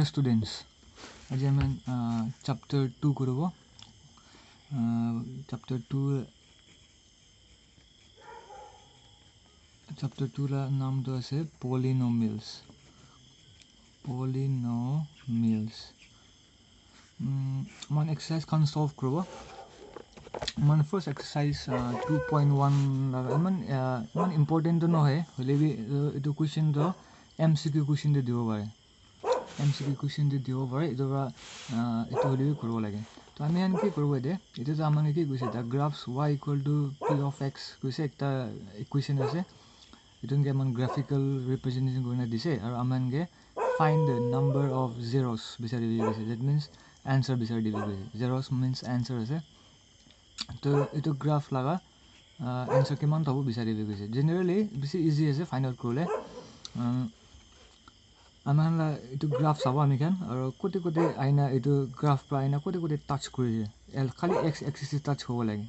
Namaskar students. Aji aman chapter 2 korobo. Chapter 2 la naam to ase polynomials. Man exercise kan solve korobo. Man first exercise 2.1 man important to no hai. Hole bi etu question to MCQ question de dibo pare. MCQ question de dibo pare. Etu hole bi korobo lage. তো আমি আন কি করব এতে এটা তো আমাকে কি কইছে the graphs y equal to p of x কইছে একটা ইকুয়েশন আছে এটনকে মান গ্রাফিক্যাল রিপ্রেজেন্টেশন করনা দিছে আর আমানকে find the number of zeros বিচাৰি দিছে দ্যাট মিন্স आंसर বিচাৰি দিব কইছে zeros মিন্স आंसर আছে তো এটো গ্ৰাফ লাগা आंसर কিমান হ'ব বিচাৰি দিব কইছে জেনাৰেলি বেছি ইজি আছে ফাইন্ড আউট কৰিলে আমালা এটো গ্ৰাফ চাব আমি কেন আৰু কোটি কোটি আইনা এটো গ্ৰাফ পৰা আইনা কোটি কোটি টাচ কৰিছে খালি x এক্সিস টাচ হ'ব লাগে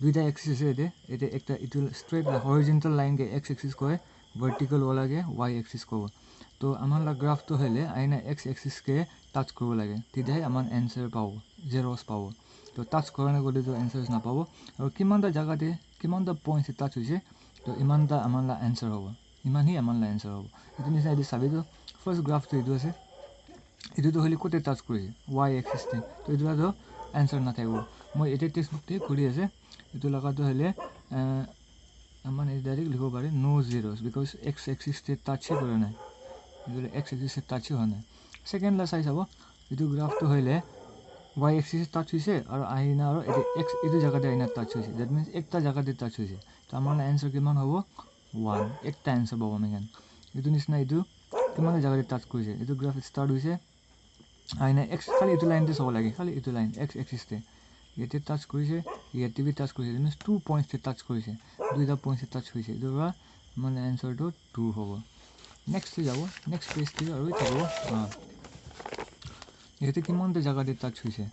দুইটা এক্সিস আছে এতে একটা এটো স্ট্রেট হরিজন্টাল লাইন কে x এক্সিস কয় ভার্টিক্যাল ওলা কে y এক্সিস কব তো আমালা গ্রাফ তো হলে আইনা x এক্সিস কে টাচ কৰিব লাগে তিদাই আমান आंसर পাব zeros পাব তো টাচ কৰানে গলে তো आंसर्स না পাব আৰু কিমানটা জায়গাতে কিমানটা পয়েন্টস টাচ হৈছে তো ইমানটা আমালা आंसर হ'ব ইমানহি আমালা आंसर হ'ব এটো নিচা এটো সাবি তো ফার্স্ট গ্রাফ তো এটো আছে এটো তো হলি কোতে টাচ কৰিছে y এক্সিস তে তো এটো তো आंसर না থাকিব মই এতে টেক্সট বুক তে কৰি আছে এটো লাগা তো হলে আমান ডাইৰেক্ট লিখব পাৰে নো zeros because x axis তে টাচ কৰে নাই এটো x axis তে টাচ হয় নাই সেকেন্ড লা চাই চাব এটো গ্রাফ তো হইলে y axis টাচ হৈছে আৰু আইনা আৰু এটো x এটো জায়গাতে আইনা টাচ হৈছে দ্যাট মিন্স একটা জায়গাতে টাচ হৈছে তো আমাৰ आंसर কিমান হ'ব 1 একটা आंसर পাব আমি কেন এটো নিছনা এটো কিমান জায়গাতে টাচ কৰিছে এটো গ্রাফ স্টার্ট হৈছে আইনা x খালি এটো লাইনতে চাব লাগে খালি এটো লাইন x axis তে এতে টাচ কৰিছে ইয়াতে বি টাচ কৰিছে মিন্স 2 পয়েন্টস তে টাচ কৰিছে দুইটা পয়েন্টস তে টাচ হৈছে এটোৰা মানে आंसर তো 2 হ'ব নেক্সট যাব নেক্সট পেজ তে আৰু যাব এতে কিমানটা জায়গাতে টাচ হৈছে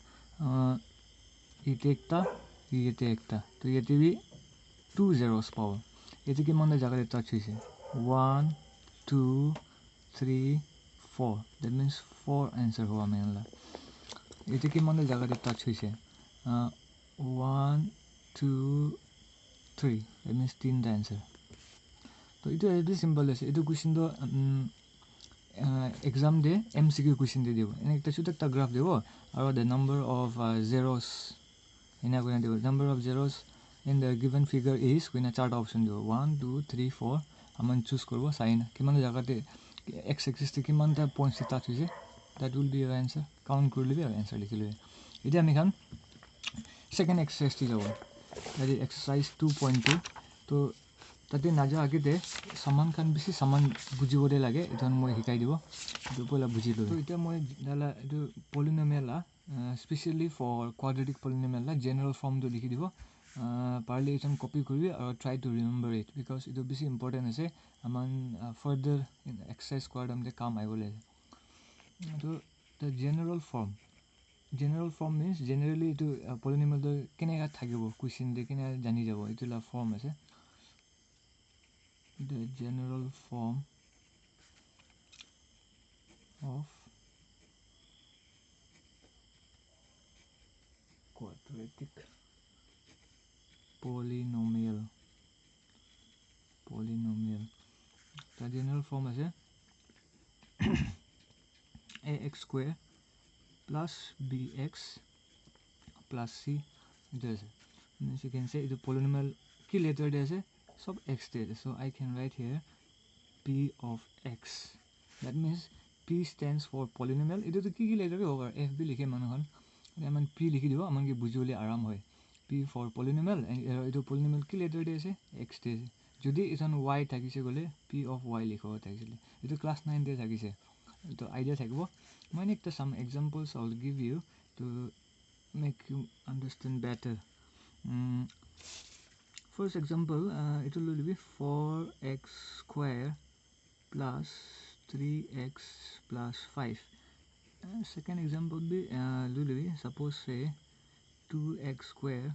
এতে একটা তো এতে বি 2 zeros পাব এতে কিমানটা জায়গাতে টাচ হৈছে 1 2 3 4 that means 4 आंसर হ'ব আমালা এতে কিমানটা জায়গাতে টাচ হৈছে 1 2 3 that means 3 आंसर तो इतो very simple আছে এটো কোশ্চেন তো एग्जाम दे MCQ क्वेश्चन दे देबो एने एकटा छोटा ता ग्राफ देबो और द नंबर ऑफ zeros इना कोना देबो number of zeros in the given figure is कोना चार्ट ऑप्शन देबो 1 2 3 4 हमन चूज करबो साइन किमान जगहते x एक्सिस ते किमानटा पॉइंट्स टाच होइसे that will be your answer count करले बी आंसर लिखले इटा আমি খান सेकेंड एक्सरसाइज ती जाबो दैट इज एक्सरसाइज 2.2 तो তাতে নাজা আগেতে সমান খান বেছি সমান বুজিবলে লাগে এটা মই শিকাই দিব এটো পলা বুজি লো তো এটা মই দালা এটো polynomial specially for quadratic polynomial general form তো লিখি দিব পারলে এটা কপি করবি আর try to remember it because এটা বেশি ইম্পর্টেন্ট আছে আমান ফার্দার এক্সারসাইজ করার মধ্যে কাম আইবলে তো the general form means generally to polynomial to kenega thakibo question de kena jani jabo itula form ase the general form of quadratic polynomial the general form ase ax square plus bx plus c this means you can say the polynomial ki letter there is sub x there so I can write here p of x that means p stands for polynomial it to ki letter hoga f b likhe manhon aman p likhi dibo aman ke bujole aram hoy p for polynomial and it polynomial ki letter there is x there jodi itan y thakise gole p of y likho thakisile it class 9 there thakise to idea thakibo মই একটা some examples I'll give you to make you understand better first example it will be 4x square plus 3x plus 5 second example will be suppose say 2x square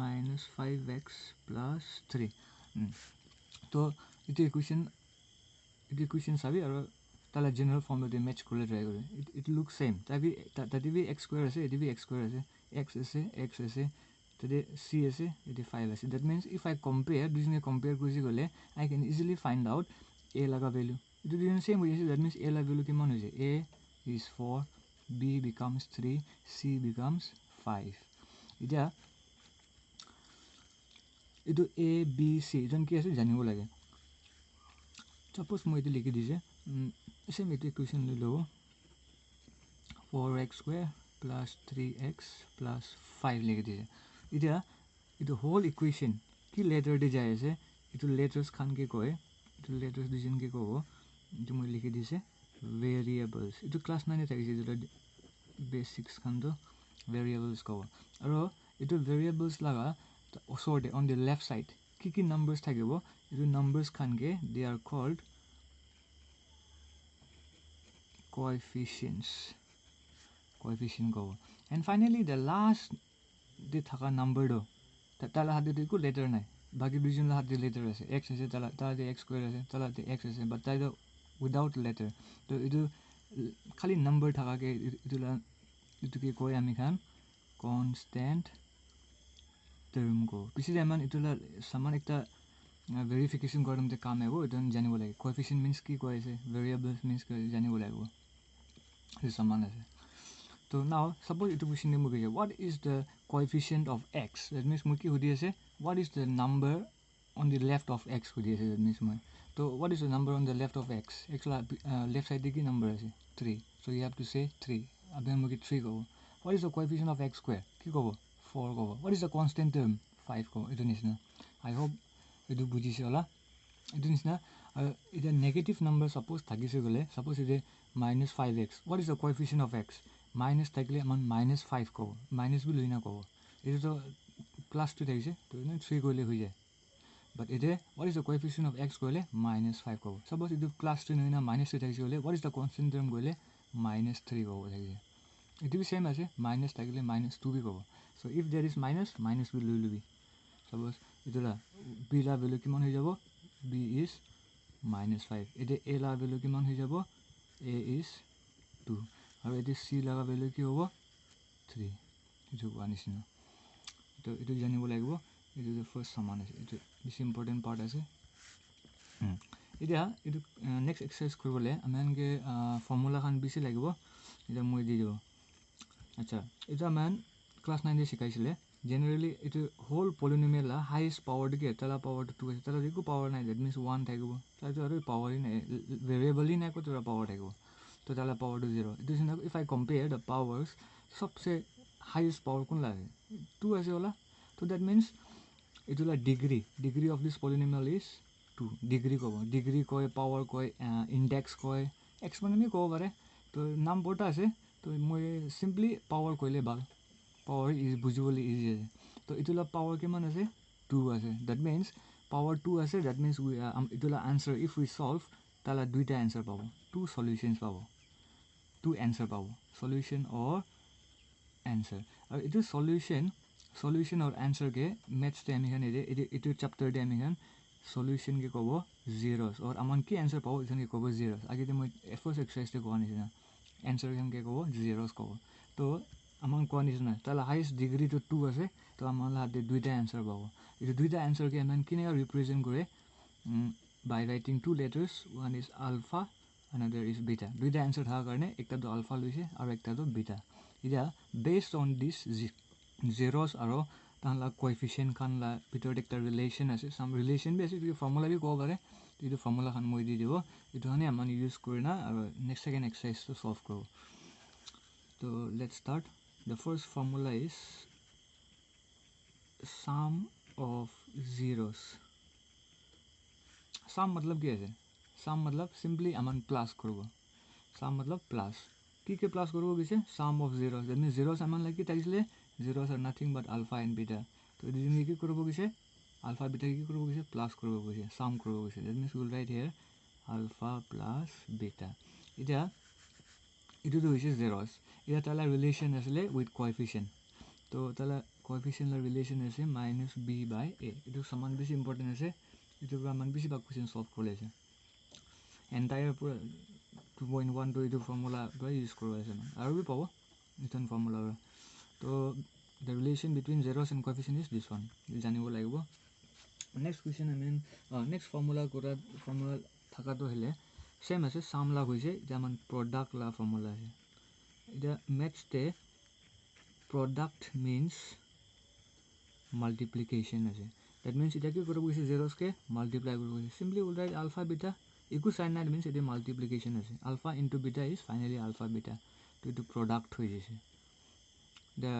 minus 5x plus 3 तो इतो equation sabi aro তালা general ফর্মুলাতে match করে try করে it look same তাতে b x square আছে এটি b x square আছে এক্স আছে তাতে সি আছে এটি 5 আছে that means if I compare দুজনে কম্পেয়ার কৰি গ'লে I can easily find out a লগা ভেলু এইটো দুজন সেম হৈ আছে দ্যাট মিনস এ লগা ভেলু কিমান হৈছে a is 4 b becomes 3 c becomes 5 এতিয়া এইটো এ বি চি এইজন কি আছে জানিব লাগে সাপোজ মই এইটো লিখি দিছে সেম এইটো ইকুৱেশ্যন লৈ ল'ব 4x square plus 3x plus 5 লিখি দিছে এতিয়া এইটো হোল ইকুৱেশ্যন কি লেটাৰ দি যাই আছে এইটো লেটাৰ্ছ খানকে কয় এইটো লেটাৰ্ছ দুজনকে ক'ব এইটো মই লিখি দিছে ভেৰিয়েবলছ এইটো ক্লাছ 9 থাকিছে যেটা বেচিক্স খানটো ভেৰিয়েবলছ ক'ব আৰু এইটো ভেৰিয়েবলছ লগা ওচৰতে অন দি লেফ্ট সাইড কি নাম্বাৰছ থাকিব এইটো নাম্বাৰছ খানকে দে আৰ কল্ড coefficients ক'ব এণ্ড ফাইনেলি দ্য লাষ্ট দি থকা নাম্বাৰটো তালা হাতত একো লেটাৰ নাই বাকী দুজনৰ হাতত লেটাৰ আছে এক্স আছে তালাতে এক্স স্কুৱেৰ আছে তালাতে এক্স আছে বাট তাইতো উইদাউট লেটাৰ তো এইটো খালি নাম্বাৰ থকাকৈ এইটোকে কয় আমি খান কনষ্টেণ্ট টাৰ্ম কওঁ পিছে আমাৰ এইটো সামান একটা ভেৰিফিকেশ্যন কৰোঁতে কাম আহিব এইটো জানিব লাগে কোএফিচিয়েণ্ট মিনছ কি কৈ আছে ভেৰিয়েবলছ মিনছ জানিব লাগিব সেইটো সামান আছে তো নাও সাপোজ এইটো কুৱেশ্যন মোক কৈছে what is the coefficient of x that means মোক কি সুধি আছে what is the number on the left of x সুধি আছে ডেট মিনছ মই তো what is the number on the left of x left ছাইডে কি নাম্বাৰ আছে 3 চ' ইউ হেভ টু চে 3 আপুনি মোক 3 ক'ব what is the coefficient of x square কি ক'ব 4 ক'ব what is the constant term 5 ক'ব এইটো নিচিনা আই হোপ এইটো বুজিছে হ'লা এইটো নিচিনা আৰু এতিয়া নেগেটিভ নাম্বাৰ ছাপোজ থাকিছে গ'লে ছাপোজ এতিয়া -5x what is the coefficient of x minus থাকিলে আমাৰ -5 ক'ব মাইনাছ বুলি না ক'ব এইটোতো +2 থাকিছে তো 3 কৰিলে হৈ যায় বাট এতিয়া what is the coefficient of x কৰিলে -5 ক'ব ছাপোজ এইটো +2 নহয় না -2 থাকিছে হ'লে what is the constant term কৰিলে -3 ক'ব থাকিছে এইটো বি ছেইম আছে মাইনাছ থাকিলে -2 বি ক'ব so' if there is minus b লৈ ল'বি ছাপোজ এইটো বি লা ভেলু কিমান হৈ যাব বি ইজ -5 এতিয়া এ লা ভেলু কিমান হৈ যাব এ ইজ 2 আৰু এতিয়া চি লগা ভেলু কি হ'ব 3 এইটো কোৱা নিচিনা তো এইটো জানিব লাগিব এইটো ফাৰ্ষ্ট সামান আছে এইটো বেছি ইম্পৰ্টেণ্ট পাৰ্ট আছে এতিয়া এইটো নেক্সট এক্সাৰচাইজ কৰিবলৈ আমি এনেকৈ ফৰ্মুলাখন বেছি লাগিব এতিয়া মই দি দিব আচ্ছা এইটো আমাৰ ক্লাছ 9 শিকাইছিলে জেনেৰেলি এইটো হোল পলিনমিয়েল হাইয়েষ্ট পাৱাৰটোকে তালা পাৱাৰটো 2 আছে তালা একো পাৱাৰ নাই ডেট মিনছ 1 থাকিব তাৰপিছত আৰু পাৱাৰেই নাই ভেৰিয়েবলেই নাই ক'ত পাৱাৰ থাকিব তো তালা পাৱাৰটো 0 এইটো চিন্তা if I compare the powers সবচে হাইয়েষ্ট পাৱাৰ কোন লাগে 2 আছে হ'লা তো ডেট মিনছ এইটো degree of this polynomial is 2 degree ক'ব ডিগ্ৰী কয় পাৱাৰ কয় ইণ্ডেক্স কয় এক্সপনেণ্টলি ক'ব পাৰে তো নাম বহুতটা আছে তো মই চিম্পলি পাৱাৰ কৰিলে ভাল পাৱাৰ ইজ বুজিবলৈ ইজি আছে তো এইটো পাৱাৰ কিমান আছে 2 আছে ডেট মিনছ পাৱাৰ 2 আছে ডেট মিনছ এইটো আনচাৰ ইফ উই চল্ভ তালা দুইটা এনচাৰ পাব 2 সলিউশ্যনছ পাব 2 এনচাৰ পাব সলিউশ্যন অৰ এনচাৰ আৰু এইটো সলিউশ্যন অৰ এনচাৰকে মেথছতে আমি খান এইটো চেপ্টাৰতে আমি খান সলিউশ্যনকে ক'ব জিৰ'ছ অৰ আমাৰ কি এনচাৰ পাব এইখনকে ক'ব জিৰ'ছ আগতে মই ফাৰ্ষ্ট এক্সাৰচাইজটো কোৱা নিচিনা এনচাৰখনকে ক'ব জিৰ'ছ ক'ব তো আমাৰ কোৱা নিচিনা তাহলে হাইয়েষ্ট ডিগ্ৰীটো 2 আছে তো আমাৰ হাতে দুইটা এনচাৰ পাব এইটো দুইটা এনচাৰকে আমি কেনেকৈ ৰিপ্ৰেজেণ্ট কৰে by writing 2 letters one is alpha another is beta দুইটা এনচাৰ থকাৰ কাৰণে একটাটো আলফা লৈছে আৰু একটাটো বিটা এতিয়া বেছড অন দিছ জিৰ'ছ আৰু তাহলা কোএফিচিয়েণ্ট খানলা ভিতৰত একটা ৰিলেশ্যন আছে চাম ৰিলেশ্যন বি আছে এইটো ফৰ্মুলা বি ক'ব পাৰে এইটো ফৰ্মুলাখন মই দি দিব এইটো মানে আমাৰ ইউজ কৰি না আৰু নেক্সট সেকেণ্ড এক্সাৰচাইজটো সলভ কৰোঁ তো let's start the first formula is sum of zeros sum मतलब কি আছে sum मतलब simply aman plus korbo sum मतलब plus ki plus korbo kise sum of zeros that means zeros aman like takisle zeros are nothing but alpha and beta to edini ki korbo kise alpha beta ki korbo kise plus korbo kise sum korbo kise that means we will write here alpha plus beta eta itu to is zeros eta tala relation asle with coefficient to tala coefficient la relation ase minus b by a itu saman beshi important ase itu man beshi bag question solve korle ase entire pura 2.1 to formula use RB power return formula. So the relation between zeros and coefficient is this one. Next question, next formula formula thakato hele same as sum la hoise jaman product la formula hai. The match the product means multiplication ase. That means ita ki koribo ise zeros ke multiply koribo. Simply we'll write alpha beta equal sign that means it is multiplication ase. Alpha into beta is finally alpha beta. To the product hoye jese. The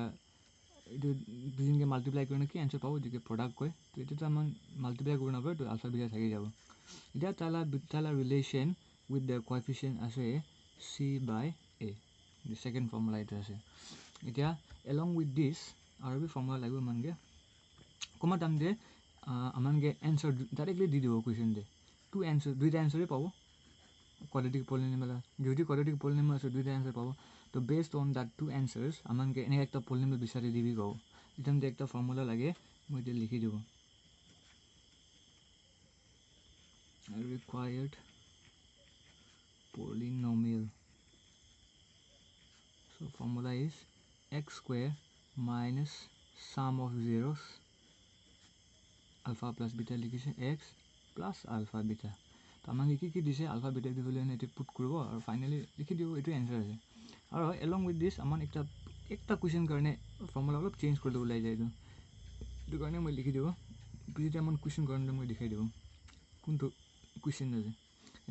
দুজন কে multiply কৰি কি answer পাবো যে product কয় তো এটা মান multiply কৰিব নপৰে তো আলফা বিটা থাকি যাব এটা তালা ৰিলেশন উইথ দ্য কোএফিচিয়েন্ট আছে c by a the second formula এটা আছে এতিয়া along with this আৰু বি ফৰ্মুলা লাগিব মানগে কমা টাইম দে আমানগে আনসাৰ ডাইৰেক্টলি দি দিব কোৱেশ্চন দে টু আনসাৰ দুইটা আনসাৰে পাবো quadratic polynomial যদি quadratic polynomial আছে দুইটা আনসার পাবো তো based on that two answers আমানকে এনে একটা polynomial বিচাৰি দিবি গও ইতাম দে একটা ফর্মুলা লাগে মই এটা লিখি দেব required polynomial so formula is x square minus sum of zeros alpha plus beta লিখিছে x plus alpha beta তো আমাকে কি কি দিছে আলফা বিটা দি ভ্যালু এনে পুট করব আর ফাইনালি লিখি দিব এটো आंसर আছে আর along with this আমান একটা কোশ্চেন কারণে ফর্মুলা অলপ চেঞ্জ কৰি ওলাই যায় এটো কারণে মই লিখি দিব বিটা আমান কোশ্চেন কারণে মই দেখাই দিব কোনটো কোশ্চেন আছে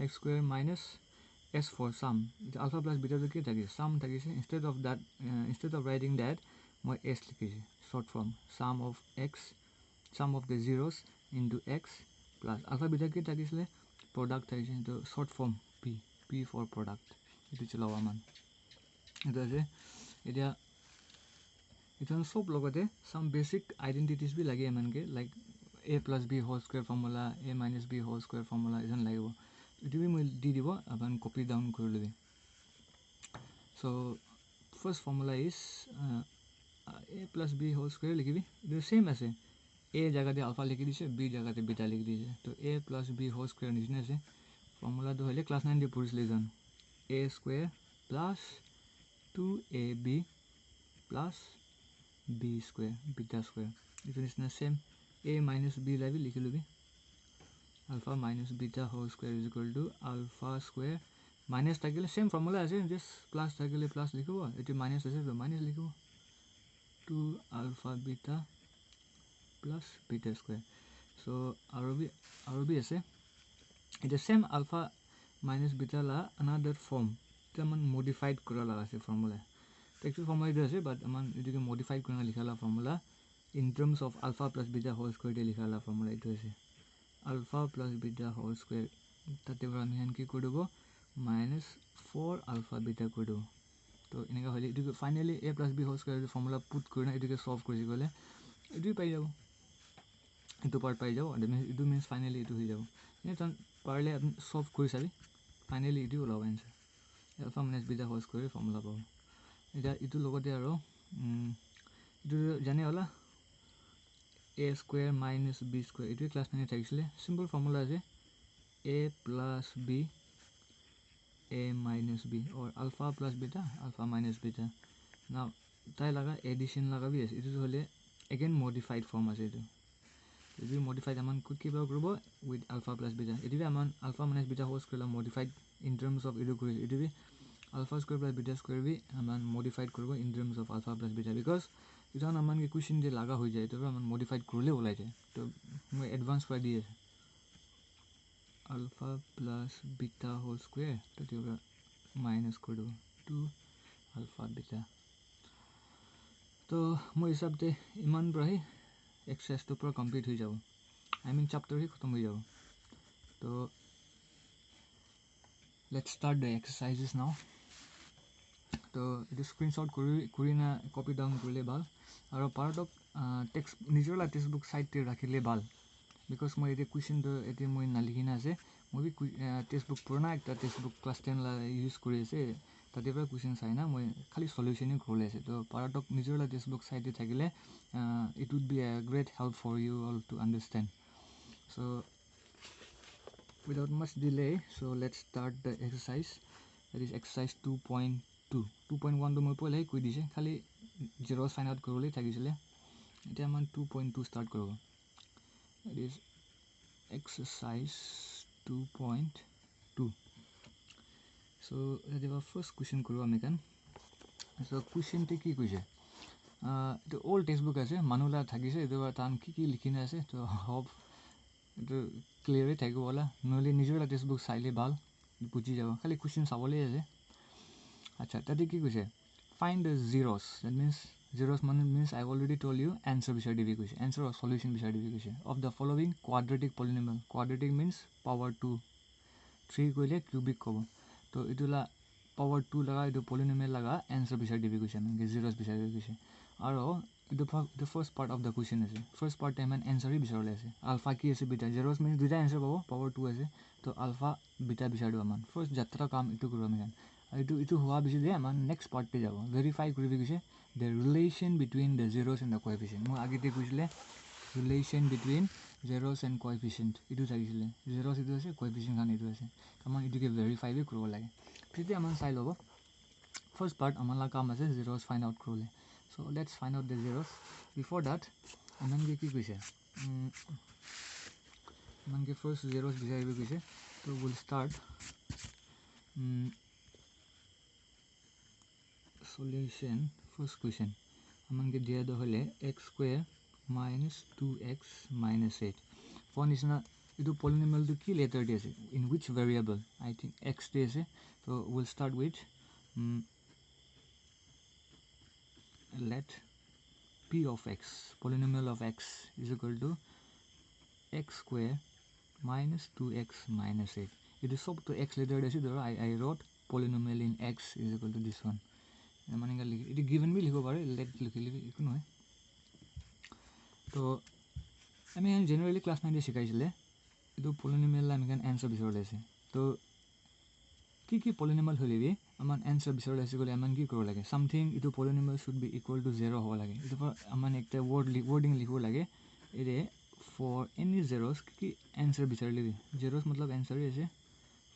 x square minus s for sum alpha plus beta কি থাকে sum থাকিছে instead of writing that মই s লিখিছে short form sum of the zeros into x plus alpha beta কি থাকিছিলে product থাকিছে তো short form p for product এটো চলাও আমান এটো আছে এটা ইতন সব লগতে some basic identities বি লাগে মানকে like a plus b whole square formula a minus b whole square formula ইজন লাগিব এটো বি মই দি দিব আপন কপি ডাউন কৰি লবি so first formula is a plus b whole square লিখিবি the same আছে a জায়গাতে alpha লিখি দিছে b জায়গাতে beta লিখি দিছে তো a plus b whole square নিচিনা আছে ফর্মুলা তো হলে ক্লাস 9 দি পড়িছিলে জন a square plus 2ab plus b square beta square it is the same a minus b লাবি লিখি লবি alpha minus beta whole square is equal to alpha square minus থাকিলে সেম ফর্মুলা আছে just plus থাকিলে plus লিখব এটি minus আছে তো minus লিখব 2 alpha beta plus beta square so আরবি আছে it is same alpha minus beta la another form তেমন modified করা লাগা আছে ফর্মুলা টেক্সট ফর্মুলা এটা আছে বাট আমান এটাকে মডিফাইড করে লিখালা formula in terms of alpha plus beta whole square দিয়ে লিখালা ফর্মুলা এটা আছে alpha plus beta whole square তাতে আমি হান কি করব minus 4 alpha beta করব তো এনেকা হলে এটাকে finally a plus b whole square formula put করে না এটাকে সলভ কৰি গলে এটাই পাই যাব এটো পার্ট পাই যাব এটো মিন্স ফাইনালি এটো হৈ যাব এনে তন পারলে আপনি সলভ কৰি চাবি ফাইনালি এটো ওলাব answer alpha minus beta whole square formula পাব এটা এটো লগতে আৰু এটো জানে হলা a square minus b square এটো ক্লাস 9 থাকিছিলে সিম্পল ফর্মুলা আছে a plus b a minus b or alpha plus beta alpha minus beta now তাই লাগা এডিশন লাগাবি আছে এটো হলে again modified form আছে এটো যদি modified aman কিবা করব with alpha plus beta এদিকে aman alpha minus beta whole square modified in terms of এটো করে এদিকে alpha square plus beta square भी aman modified করব in terms of alpha plus beta because যখন aman के question जे লাগা হৈ যায় তো aman modified করলে ওলাই যায় তো মই অ্যাডভান্স করে দিয়ে alpha plus beta whole square তো দিবা মাইনাস করে দেব 2 alpha beta তো মই হিসাবতে ইমান বঢ়াই एक्सरसाइज तो पूरा कंप्लीट हो जाओ आई मीन चैप्टर ही खत्म हो जाओ तो let's start the exercises now तो ये स्क्रीनशॉट करी ना कॉपी डाउन करले ভাল और पार्ट ऑफ टेक्स्ट निजरला टेक्स्ट बुक साइड ते राखिले ভাল बिकॉज মই এতে क्वेश्चन তো এতে মই না লিখিনা আছে মই भी टेक्स्ट बुक पुराना একটা टेक्स्ट बुक क्लास 10 ला यूज কৰি আছে তাতে পৰা क्वेश्चन চাই না মই খালি সলিউশনই করলে আছে তো পার্ট অফ নিজরলা টেক্সট বুক সাইড তে থাকিলে it would be a great help for you all to understand so without much delay so let's start the exercise that is exercise 2.2 2.1 to মই পলাই কৈ দিছে খালি zeros find out কৰলে থাকিছিলে এটা মান 2.2 start কৰব that is exercise 2.2 so that is our first question koro ami kan so question te ki koise the old textbook ase manula thagise edo tan ki likhina ase to hope to clearly thagibo wala noli nijor textbook saile bal buji jabo khali question sabole ase acha tate ki koise find the zeros that means zeros means I already told you answer bisar dibi koise answer or solution bisar dibi koise of the following quadratic polynomial quadratic means power 2 3 koile cubic kobo to idula power 2 laga idu polynomial laga answer bisar dibi koise মানে zeros bisar dibi koise aro the first part of the question is first part time and answer bisar le ase alpha ki ase beta zeros means duita answer pabo power 2 ase to alpha beta bisar do aman first jatra kam itu koro ami itu howa bisi de aman next part te jabo verify koribi koise the relation between the zeros and the coefficient mo agite koisile relation between zeros and coefficient itu thagisile zeros itu ase coefficient kan itu ase kaman itu ke verify bi koro lage pite aman sai lobo first part amala kam ase zeros find out korole so let's find out the zeros before that aman ki koise aman ke first zeros bisaribe koise so we'll start solution first question aman ke dia do hole x square minus 2x minus 8 for nisna idu polynomial to ki letter de ase in which variable I think x de ase so we'll start with let p of x polynomial of x is equal to x square minus 2x minus 8 it is up to x letter de ase I wrote polynomial in x is equal to this one মানে it given me লিখব পারে let লিখিলে একো নহয় তো আমি generally class 9 এ শিখাইছিলে এটো polynomial আমি কান आंसर বিচাৰ লৈছে তো কি পলিনোমিয়াল হলিবি আমান आंसर বিচাৰ লৈছে গলে আমান কি কৰিব লাগে সামথিং এটো polynomial should be equal to 0 হ'ব লাগে এটো আমান একটা ওয়ার্ডিং লিখব লাগে এৰে for any zeros কি आंसर বিচাৰ লিবি zeros मतलब आंसर আছে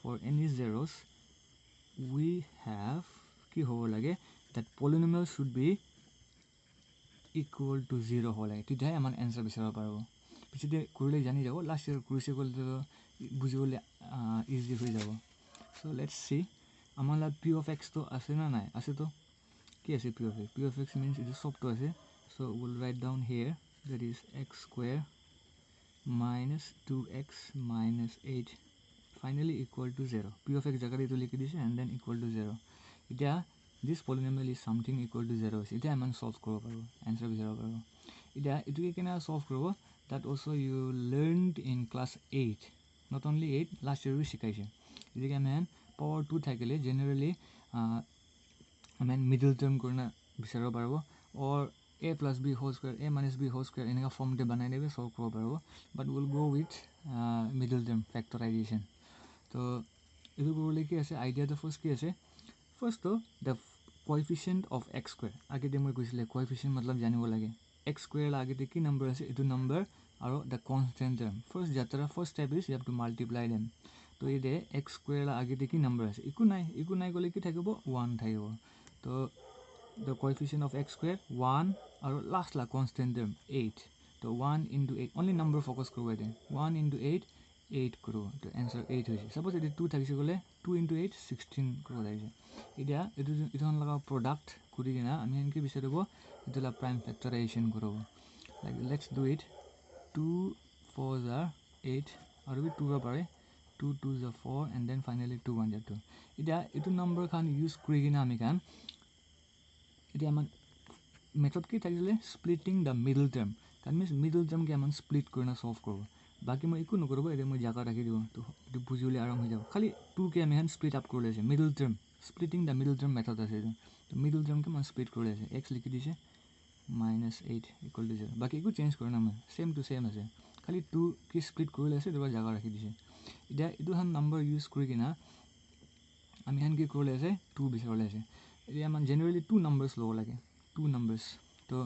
for any zeros we have কি হ'ব লাগে that polynomial should be equal to 0 হ'ব লাগে তেতিয়া আমান आंसर বিচাৰিব পাৰবো পিছতে কৰিলে জানি যাব লাস্ট ইয়াৰ কৰিছে গলে বুজিবলে ইজি হৈ যাব so let's see amala p of x to ase na nai ase to ki ase p of x means it is sub to ase so we'll write down here that is x square minus 2x minus 8 finally equal to 0 p of x jaga to likhi dise and then equal to 0 ita this polynomial is something equal to 0 ita aman solve korobo paro answer bi 0 paro ita itu ke kena solve korobo that also you learned in class 8 not only 8 last year we shikaise ita man power 2 thakile generally man middle term korna bisaro parbo or a plus b whole square a minus b whole square enaka form te banai debe solve korobo parbo but we'll go with middle term factorization so idu korole ki ase idea the first ki ase first to the coefficient of x square agite moi koisile coefficient matlab janibo lage x square la agite ki number ase etu number aro the constant term first jatra first step is you have to multiply them to ide x square la agite ki number ase iku nai gole ki thakibo 1 thakibo to the coefficient of x square 1 aro last la constant term 8 to 1 into 8 only number focus korbo ide 1 into 8 8 kro to answer 8 hoise suppose it 2 thakise gole 2 into 8 16 kro daise idia itu laga product kuri gina ami enki bisaribo itula prime factorization korobo like let's do it 2 4s are 8 or we 2 pare 2 2s are 4 and then finally 2 1s are 2 idia itu number khan use kuri gina ami kan idia man method ki thakile splitting the middle term that means middle term ke aman split korna solve korobo बाकी मैं eco नकरबो एदे मैं जागा राखि दिबो तो इदु बुजिले आराम हो जाबो खाली 2 के हम स्प्लिट अप करले middle term splitting the middle term method আছে तो मिडल टर्म के मैं स्प्लिट करले x लिखि दिसे -8 इक्वल टू 0 बाकी इको चेंज करना मैं सेम टू सेम আছে खाली 2 के स्प्लिट करले আছে दुबा जागा राखि दिसे इदा इदु हम नंबर यूज करि किना আমি হান কি करले আছে 2 बिसरले আছে इदा हम जनरली 2 नंबर्स लो लागे 2 नंबर्स तो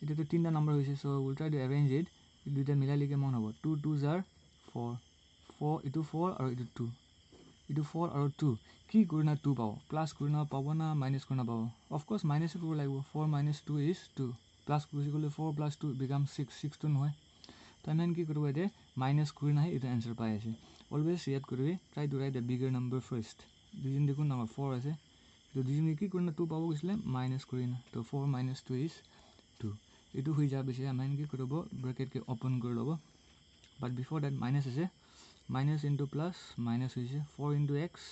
इदा तो तीनटा नंबर होइसे so will try to arrange it দুইটা মিলাই লিখে মন হ'ব 2 2s are 4 4 ইটো 4 আৰু ইটো 2 ইটো 4 আৰু 2 কি কৰিনা 2 পাব প্লাছ কৰিনা পাব না মাইনাছ কৰিনা পাব অফক'ৰ্ছ মাইনাছ কৰিব লাগিব 4 minus 2 is 2 প্লাছ কৰি গ'লে 4 plus 2 become 6 6 তো নহয় তো আমি কি কৰিব এতিয়া মাইনাছ কৰি নাহে এটা এনচাৰ পাই আছে অলৱেজ ইয়াত কৰিবি try two right the bigger number first দুজন দেখোন নাম্বাৰ 4 আছে তো দুজন কি কৰিনা 2 পাব গৈছিলে মাইনাছ কৰিনা তো 4 minus 2 is 2 এইটো হৈ যাব পিছে আমি কি কৰিব ব্ৰেকেটকে ওপেন কৰি ল'ব বাট বিফৰ দ্যাট মাইনাছ আছে মাইনাছ ইনটু প্লাছ মাইনাছ হৈছে 4 into x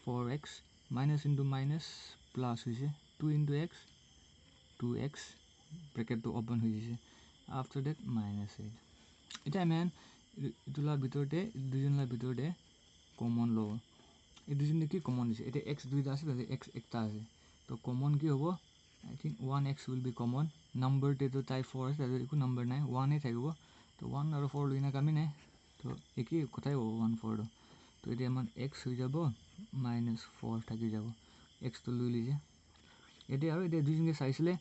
4x minus into minus plus হৈছে 2 into x 2x bracket to open হৈ গৈছে after that minus 8 এটা আমি ইটোলা ভিতৰতে দুজনলা ভিতৰতে কমন লও এই দুজনে কি কমন দিছে এটা x দুইটা আছে তাতে x একটা আছে তো কমন কি হ'ব I think 1x will be common number তে তো টাইপ 4 আছে তাতে একো নাম্বার নাই 1 এ থাকিব তো 1 আৰু 4 লইনা কামি নাই তো একি কথাই হ'ব 1 4 তো এটা আমাৰ x হৈ যাব -4 থাকি যাব x তো লৈ লিছে এটা আৰু এটা দুজনকে চাইছিলে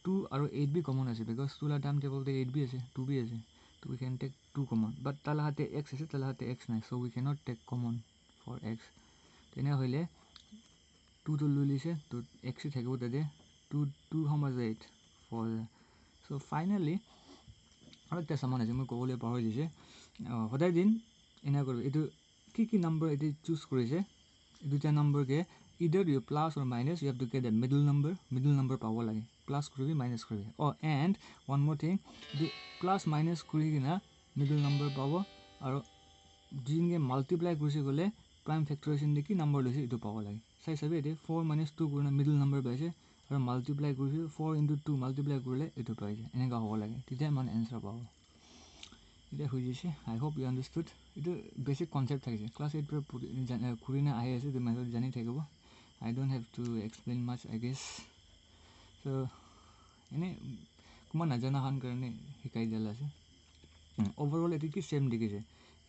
2 আৰু 8 বি কমন আছে বিকজ 2 লা টাইম টেবল তে 8 বি আছে 2 বি আছে তো we can take 2 common but তালা হাতে x আছে তালা হাতে x নাই so we cannot take common for x তেনে হইলে 2 তো লৈ লিছে তো x থাকিব তাতে 2 how much 8 4 so finally আৰু এটা সমান আছে মই ক'বলৈ পাহৰি দিছে সদায় দিন এনা কৰিব এটো কি নাম্বাৰ এটি চুজ কৰিছে দুটা number K either you plus or minus you have to get the middle number পাব লাগে plus কৰিবি minus কৰিবি and one more thing the plus minus কৰি কিনা middle number পাব আৰু যিনকে মাল্টিপ্লাই কৰিছে গলে prime factorization দি কি নাম্বার লৈছে এটো পাব লাগে চাই চাবি এতে 4 minus 2 কৰিনা middle number পাইছে আৰু মাল্টিপ্লাই কৰিছে 4 into 2 মাল্টিপ্লাই কৰিলে এটো পাইছে এনেকা হ'ব লাগে তেতিয়া মানে आंसर পাব এটা হৈ গৈছে I hope you understood এটা বেসিক কনসেপ্ট থাকিছে ক্লাস 8 পৰা কুৰিনা আহি আছে তুমি মেথড জানি থাকিব I don't have to explain much I guess so এনে কুমা নাজানা হান কাৰণে শিকাই দিলা আছে overall এটো কি সেম দেখিছে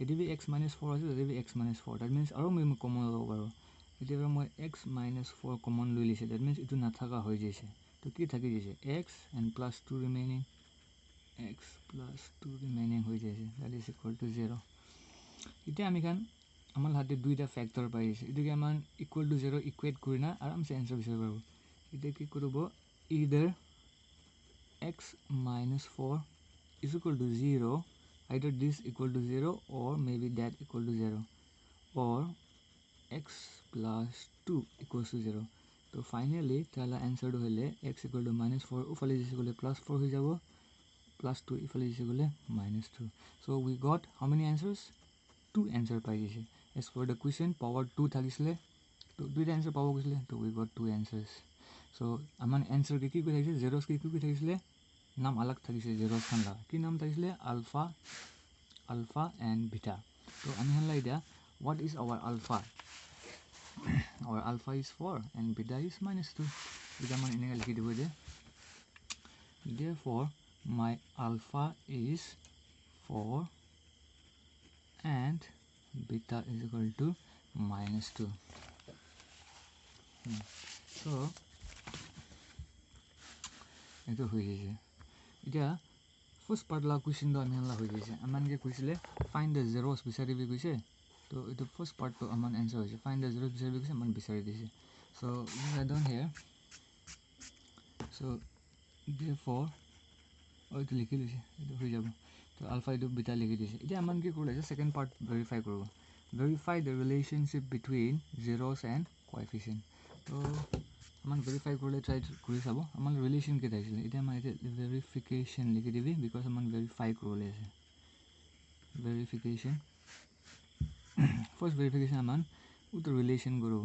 এটো বি x - 4 আছে এটো বি x - 4 that means আৰু মই কমন ল'ব পাৰো এতিয়া মই x - 4 কমন লৈ লিছে that means এটো নাথাকা হৈ গৈছে তো কি থাকি গৈছে x and plus 2 remaining x plus 2 remaining হৈ যাইছে that is equal to 0 এতিয়া আমি কান আমাৰ হাতে দুইটা ফ্যাক্টৰ পাইছে এটোকে আমান ইকুয়াল টু 0 ইকুয়েট কৰিনা আৰামসে आंसर বিচাৰিব পাৰো এতিয়া কি কৰিব either x - 4 is equal to 0 either this equal to 0 or maybe that equal to 0 or x plus 2 equals to 0 তো ফাইনালি তালা आंसर টো হলে x equal to -4 উফালে দিছে গলে +4 হৈ যাব plus 2 ইফালে দিছে গলে -2 so we got how many answers 2 answer পাই গেছে as for the question power 2 থাকিছিলে তো দুইটা answer পাব গৈছিলে তো we got 2 answers so Aman answer কি কি থাকিছে zeros কি থাকিছিলে নাম अलग থাকিছে zeros খানলা কি নাম থাকিছিলে alpha and beta তো আমি হলা এটা what is our alpha our alpha is 4 and beta is -2 এটা মান এনেকা লিখি দিব যে therefore my alpha is 4 and beta is equal to -2 so eto হৈ গৈছে এতিয়া first part la question do আমি হলা হৈ গৈছে আমানকে কৈছিলে find the zeros বিচাৰিবি কৈছে তো এটো first part to aman answer hoise find the zeros বিচাৰিবি কৈছে মান বিচাৰি দিছে so we are done here so therefore ওইটো লিখি লৈছে এটো হৈ যাব তো alpha এটো beta লিখি দিছে এতিয়া আমান কি কৰিলে সেকেন্ড পার্ট ভেরিফাই করব verify the relationship between zeros and coefficient তো আমান ভেরিফাই করলে ট্রাই কৰি চাব আমান ৰিলেশন কি থাকিছিল এটা আমাৰ ভেরিফিকেশন লিখি দিবি বিকজ আমান ভেরিফাই করলে আছে verification first verification aman with the relation guru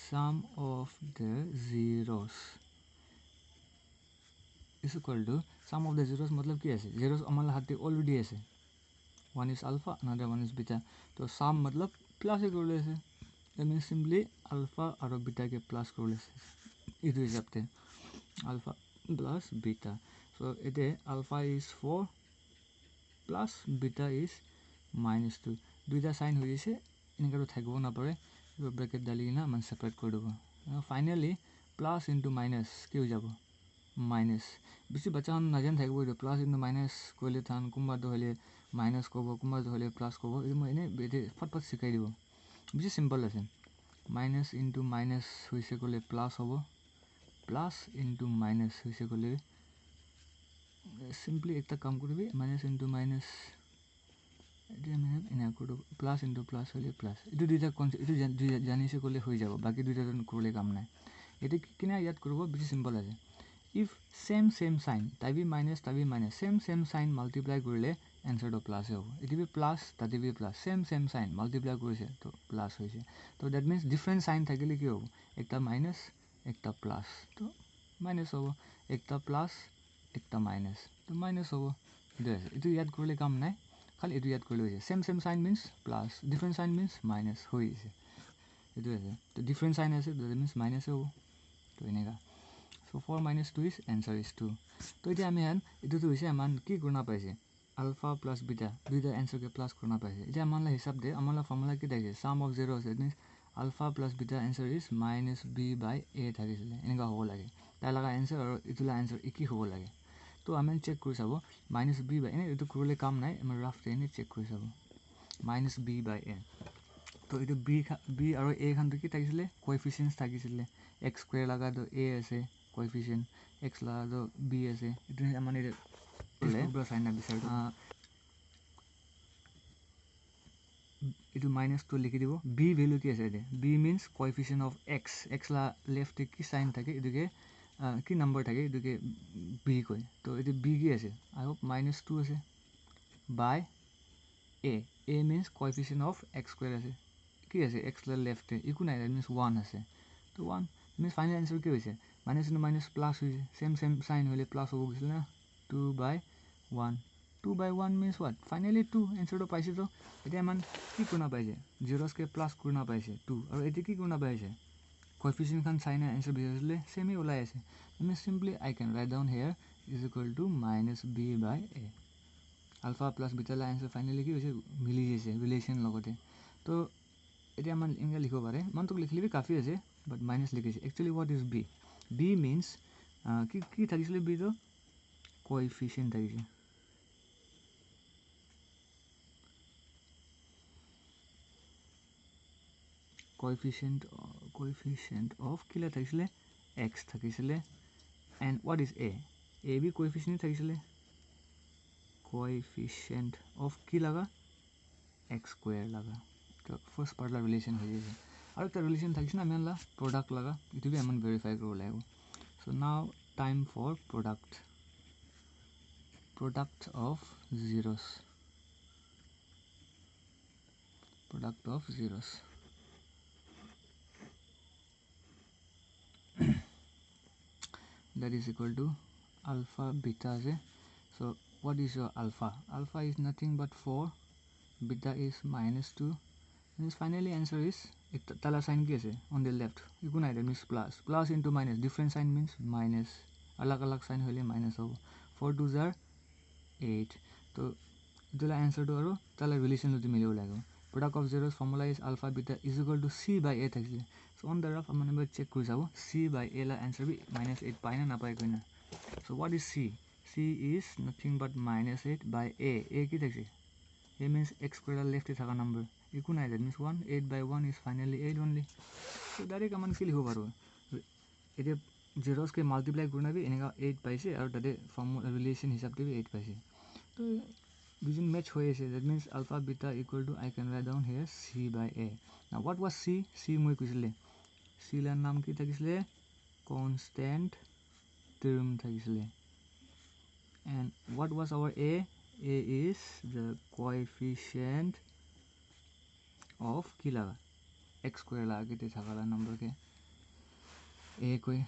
sum of the zeros is equal to sum of the zeros matlab ki ase zeros amal hate already ase one is alpha another one is beta to sum matlab plus e korle ase that means simply alpha aru beta ke plus korle ase etu hisabte alpha plus beta so ete alpha is 4 plus beta is -2 দুইটা sign হৈ গৈছে এনেকা তো থাকিব না পারে bracket ডালি না মান সেপারেট কৰি দেব ফাইনালি প্লাস ইনটু মাইনাস কি হৈ যাব মাইনাস বেছি বাচ্চা নাজান থাকিব এটা প্লাস ইনটু মাইনাস কইলে থান কুমবা তো হলে মাইনাস কব কুমবা তো হলে প্লাস কব এই মই এনে ফটফট শিকাই দিব বেছি সিম্পল আছে माइनस इन्टु माइनस হৈছে গ'লে প্লাছ হ'ব প্লাছ ইন্টু মাইনাছ হৈছে গ'লে সিম্পলি একটা কাম কৰিবি মাইনাছ ইন্টু মাইনাছ এতিয়া আমি এনে কৰোঁ প্লাছ ইন্টু প্লাছ হ'লে প্লাছ এইটো দুইটা কনচেপ্ট এইটো জানিছে ক'লে হৈ যাব বাকী দুইটা কৰিলে কাম নাই এইটো কিনা ইয়াত কৰিব বেছি সিম্পল আছে ইফ সেম সাইন তাবি মাইনাছ সেম সাইন মাল্টিপ্লাই কৰিলে এনসাৰটো প্লাছ হ'ব এইটো বি প্লাছ তাতে B plus same sign multiply কৰিছে তো প্লাছ হৈছে তো দ্যাট মিন্স ডিফারেন্ট সাইন থাকিলে কি হ'ব একটা মাইনাছ একটা প্লাছ তো মাইনাছ হ'ব একটা প্লাছ একটা মাইনাছ তো মাইনাছ হ'ব এইটো ইয়াত কৰিলে কাম নাই খালি এইটো ইয়াত কৰিলে হৈছে same sign means plus different sign means minus হৈছে এইটো আছে তো ডিফারেন্ট সাইন আছে দ্যাট মিন্স মাইনাছ হ'ব তো এনেকা so 4 minus 2 is answer is 2 तो इधर हमें हन इधर तो इसे अमान की करना पाएंगे अल्फा प्लस बीटा दूसरा आंसर के प्लस करना पाएंगे इधर अमान ला हिसाब दे अमान ला फॉर्मूला क्या देखे sum of zeros it means alpha plus beta answer is minus b by a था किसले इनका हो लगे ताई लगा आंसर और इधर आंसर एक ही हो लगे तो हमें चेक कर सबो माइनस b by इन्हें इधर कुरले काम नहीं हमें रफ थे इन्हें चेक कर सबो माइनस b by a तो इधर b और a खान तो क्या था किसले कोएफिशिएंट्स था किसले x स्क्वायर लगा तो a ऐसे कोएफिशिएंट x लगा तो b ऐसे इतने हमारे ले पूरा साइन ना बिसार इधर माइनस तो लिखी दिवो b वैल्यू क्या है दे b means coefficient of x ला लेफ्ट की साइन था कि इधर के की नंबर था कि इधर के b कोई तो इधर b की ऐसे आई होप -2 ऐसे by a means coefficient of x square ऐसे की ऐसे x ला लेफ्ट है इक्वल नहीं दैट मीन्स 1 ऐसे तो 1 मीन्स फाइनल आंसर क्या होइसे माइनस इनटू माइनस प्लस होइसे सेम साइन होले प्लस हो गइल ना 2/1 मीन्स व्हाट फाइनली 2 आंसर तो पाइसे तो एटा मान की करना पाइसे जीरोस के प्लस करना पाइसे 2 और एटा की करना पाइसे कोएफिशिएंट खान साइन आंसर बिजले सेम ही ओलाय আছে means simply I can write down here is equal to -b by a alpha plus beta ला आंसर फाइनली की होइसे मिली जैसे रिलेशन लगते तो एटा मान इनका लिखो पारे मान तो लिखली भी काफी আছে but minus लिखिছে actually what is b b means কি থাকিছিলে b তো coefficient থাকিছে coefficient of কিলা থাকিছিলে x থাকিছিলে and what is a b coefficient থাকিছিলে coefficient of কি লাগা x square লাগা तो फर्स्ट पार्ट ला रिलेशन हो जाए और एक रिलेशन था ना मेन ला प्रोडक्ट लगा इट भी हम वेरीफाई कर लेगो so now time for product of zeros that is equal to alpha beta से so what is your alpha is nothing but 4 beta is -2 means finally answer is एक तला साइन की है on the left eco नहीं means plus into minus different sign means minus अलग अलग sign होले minus हो 4 2s are 8 तो इतला आंसर तो और तला रिलेशन तो मिले लागो product of zeros formula is alpha beta is equal to c by a থাকিলে सो ऑन द रफ हम नंबर चेक कर जाबो c by a ला आंसर भी -8 पाए ना पाए कोइना so what is c is nothing but -8 by a की থাকিছে a means x square left থাকা নাম্বার इको नहीं that means 1 8 by 1 is finally 8 only so direct अपन की लिखो पारो एटे जीरोस के मल्टीप्लाई करना भी इनका 8 पाइसे और तदे फॉर्मूला रिलेशन हिसाब से भी 8 पाइसे तो दुजन मैच होए से that means alpha beta equal to I can write down here c by a now what was c মই কইছিলে c ला नाम की থাকিছিলে कांस्टेंट टर्म থাকিছিলে and what was our a is the coefficient of की लगा x स्क्वायर लगा के থাকাला number K a कोई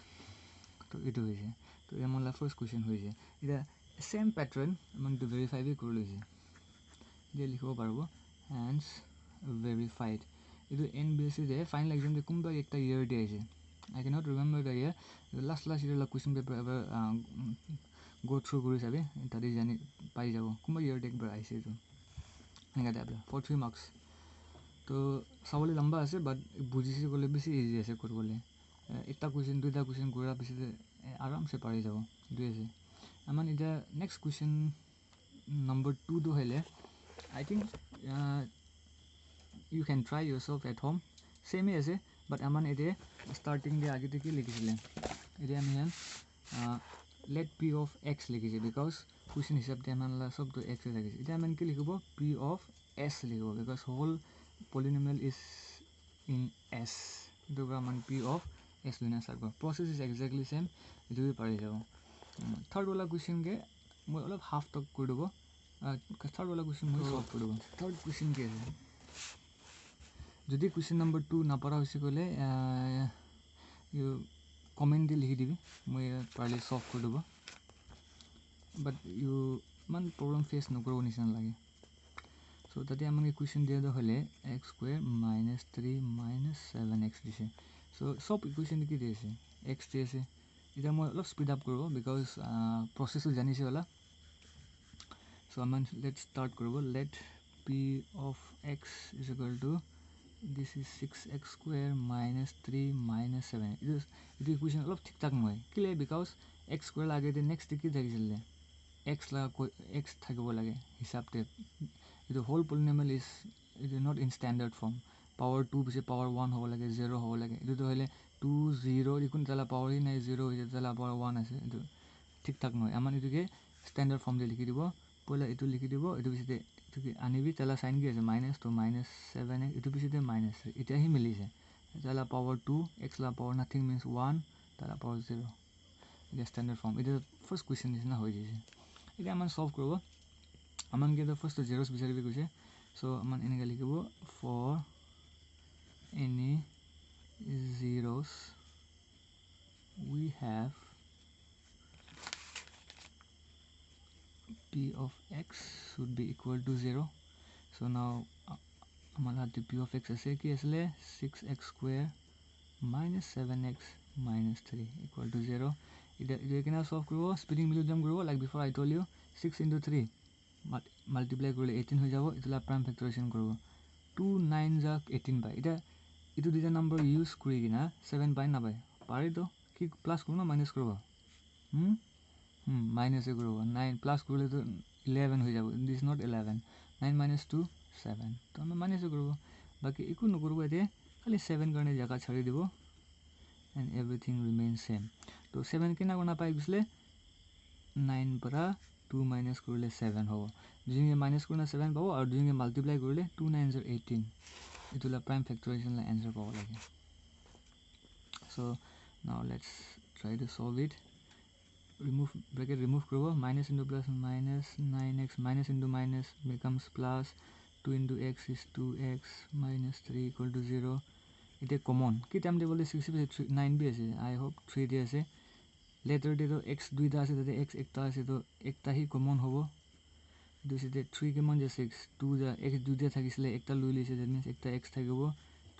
तो इटो होइसे तो ये हमला फर्स्ट क्वेश्चन होइसे इदा सेम पैटर्न हम तो वेरीफाई भी कर लइसे जे लिखो पारबो हेंस वेरीफाइड इदो एन बेसिस है फाइनल एग्जाम दे कुंबा एकटा ईयर दे आइसे I can not remember the year last year ला question paper ever go through करि साबे तादे जानि पाइ जाबो कुंबा ईयर दे एकबार आइसे तो हेंगा दाबला फॉर 3 मार्क्स तो सबले लंबा আছে বাট বুজিছে গলে বেশি ইজি আছে করবলে একটা क्वेश्चन দুইটা क्वेश्चन করা পিছে आराम से पारि जाबो দুই আছে আমান এটা नेक्स्ट क्वेश्चन नंबर 2 तो हेले I think you can try yourself at home same ही ऐसे বাট আমাৰ এতিয়া ষ্টাৰ্টিং দিয়ে আগতে কি লিখিছিলে এতিয়া আমি let p of x লিখিছে বিকজ কুৱেশ্যন হিচাপে আমাৰ চবটো x লাগিছে এতিয়া আমি কি লিখিব p of s লিখিব because whole polynomial is in s এইটো আমাৰ p of s লৈ না চাব প্ৰচেছ ইজ এক্সাক্টলি সেম এইটো পাৰি যাব থাৰ্ড वाला क्वेश्चन के মই অলপ হাফ টক কৰি দিব থাৰ্ড वाला क्वेश्चन মই সলভ কৰি দিব থাৰ্ড क्वेश्चन কি আছে যদি क्वेश्चन नंबर 2 নাপাৰা হৈছে গলে ইউ কমেন্ট দি লিখি দিবি মই পাৰলি সলভ কৰি দিব বাট ইউ মান প্ৰবলেম ফেস নকৰিব নিচিনা লাগে সো তাতে আমাক ইকুৱেশ্যন দিয়া হলে x স্কয়াৰ - 3 - 7x দিছে সো সব ইকুৱেশ্যন কি দিছে x দিছে এটা মই অলপ স্পীড আপ কৰিব বিকজ প্ৰসেসটো জানিছে হলা সো আমি লেটস স্টার্ট করব let p of x is equal to this is 6x square minus 3 minus 7 it is equation অলপ ঠিক ঠাক নহয় কিলে বিকজ x square লাগে তে নেক্সট কি থাকিছিল x লা x থাকিব লাগে হিসাবতে it the whole polynomial is it is not in standard form power 2 বিছে power 1 হ'ব লাগে 0 হ'ব লাগে এটো হলে 2 0 ইকুন তালা power ই নাই 0 হৈ তালা power 1 আছে এটো ঠিক ঠাক নহয় আমাৰ এটোকে স্ট্যান্ডার্ড ফর্ম দি লিখি দিব পহলা এটো লিখি দিব এটো বিছে এটো কি আনিবি তালা সাইন কি আছে মাইনাস তো মাইনাস 7 এটো বিছে মাইনাস এটা হি মিলিছে তালা পাওয়ার 2 x লা পাওয়ার নাথিং মিন্স 1 তালা পাওয়ার 0 এটা স্ট্যান্ডার্ড ফর্ম এটা ফার্স্ট কোশ্চেন নিচিনা হৈ যাইছে এটা আমাৰ সলভ কৰিব আমাৰ কি এটা ফাৰ্স্ট জেৰোস বিচাৰিবি কৈছে সো আমাৰ এনেকা লিখিব for any zeros we have p of x should be equal to 0 so now amala the p of x ase ki asle 6x square minus 7x minus 3 equal to 0 ida kena solve koribo splitting mechanism koribo like before I told you 6 into 3 multiply korle 18 hoi jabo itula prime factorization koribo 2 9 ja 18 pai ida itu dita number use kori kina 7 pai na pai pare to ki plus koribo na minus koribo minus e koribo 9 plus korle to 11 hoi jabo this is not 11 9 minus 2 7 to ami minus e koribo baki eku nokoribo ete khali 7 karone jaga chhari dibo and everything remains same to 7 kina kona pai gisle 9 para 2 minus korle 7 hobo jinge minus korna 7 pabo aru jinge multiply korle 2 9s are 18 itula prime factorization la answer pabo lage so now let's try to solve it remove bracket remove koribo minus into plus minus 9x minus into minus becomes plus 2 into x is 2x minus 3 equal to 0 it is common ki time de bole 6 9 bi ase I hope 3 de ase later de to x duita ase tate x ekta ase to ekta hi common hobo dusite 3 ke mon je 6 2 ja x duita thakisile ekta lui lise that means ekta x thakibo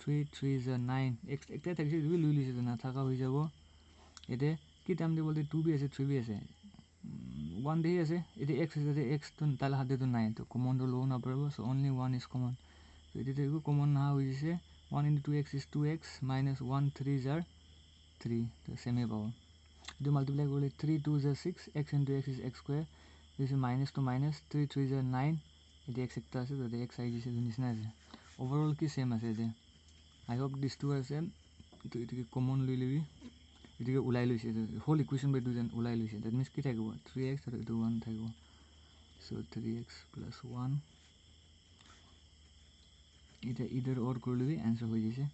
3 3 is 9 x ekta thakise lui lise to na thaka hoi jabo ete ki time de bole 2 bi ase 3 bi ase 1 de ase ete x is ete x to tala hade to 9 to common to lo na parbo so only 1 is common so ete to common na hoi jise 1 into 2x is 2x minus 1 3s are 3 to same e pabo do multiply korle 3 2s are 6 x into x is x square this is minus to minus 3 3s are 9 ete x ekta ase to x ai jise nisna ase overall ki same ase ete I hope these two are same to ete common loi lebi ete ulai loise whole equation by two jan ulai loise that means ki thakibo 3x aru etu 1 thakibo so 3x plus 1 ete either or korle bi answer hoi jise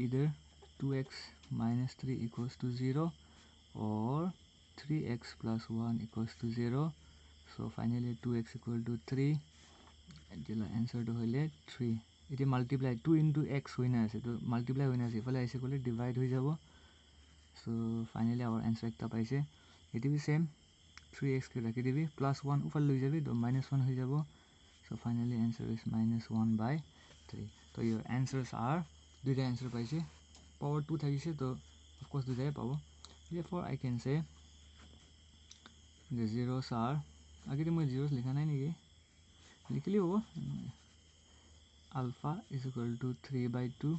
either 2x minus 3 equals to 0 or 3x plus 1 equals to 0 so finally 2x equal to 3 and the answer to hole 3 it multiply 2 into x hoina ase to multiply hoina ase phale aise kole divide hoi jabo so finally our answer ekta paise it is same 3x ke rakhi dibi plus 1 ufal loi jabi to minus 1 hoi jabo so finally answer is minus 1 by 3 so your answers are duita answer paise power 2 thakise to of course duita pabo therefore I can say the zeros are agite moi zeros likha nai niki likhili hobo alpha is equal to 3 by 2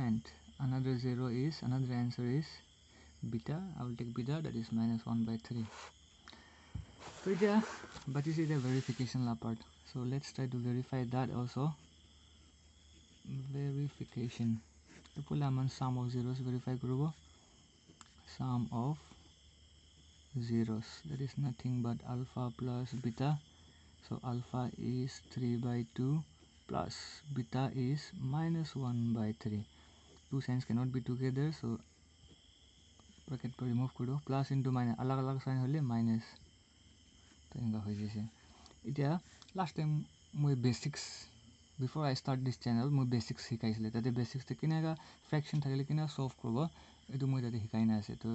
and another zero is another answer is beta I will take beta that is minus 1 by 3 so yeah but this is the verification la part so let's try to verify that also verification তো পলে Aman sum of zeros verify করব sum of zeros that is nothing but alpha plus beta. So alpha is 3/2 plus beta is -1/3. Two signs cannot be together, so bracket per remove कर दो. Plus into minus अलग अलग sign होले minus तो इनका हो जैसे इतना last time मुझे basics before I start this channel मुझे basics सिखाइছিলে ताते basics ते किनेगा fraction थाकिले किना solve करबो एतु मुझे ताते सिखाइ ना आसे तो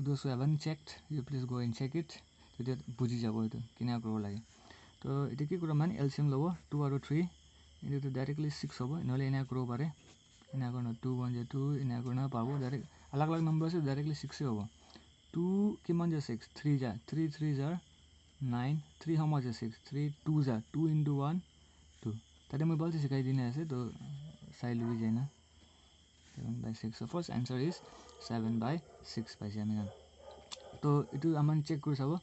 those who haven't checked you please go and check it तो ते बुझी जाबो एतु किना करबो लागे तो एतु की करबो मान LCM लबो 2 और 3 इनटु तो डाइरेक्टली 6 होबो नले इना करबो पारे इना करना 2 1 जे 2 इना करना पाबो डाइरेक्ट अलग अलग नंबर से डाइरेक्टली 6 होबो 2 किमान जे 6 3 जा 3 3 जा 9 3 how much is 6 3 2 जा 2 into 1 2 ताते मैं बोलते सिखाइ दिने आसे तो साइड लुई जाइना 7/6 so first answer is 7/6 पाइसे हामी तो इटु आमान चेक कर साबो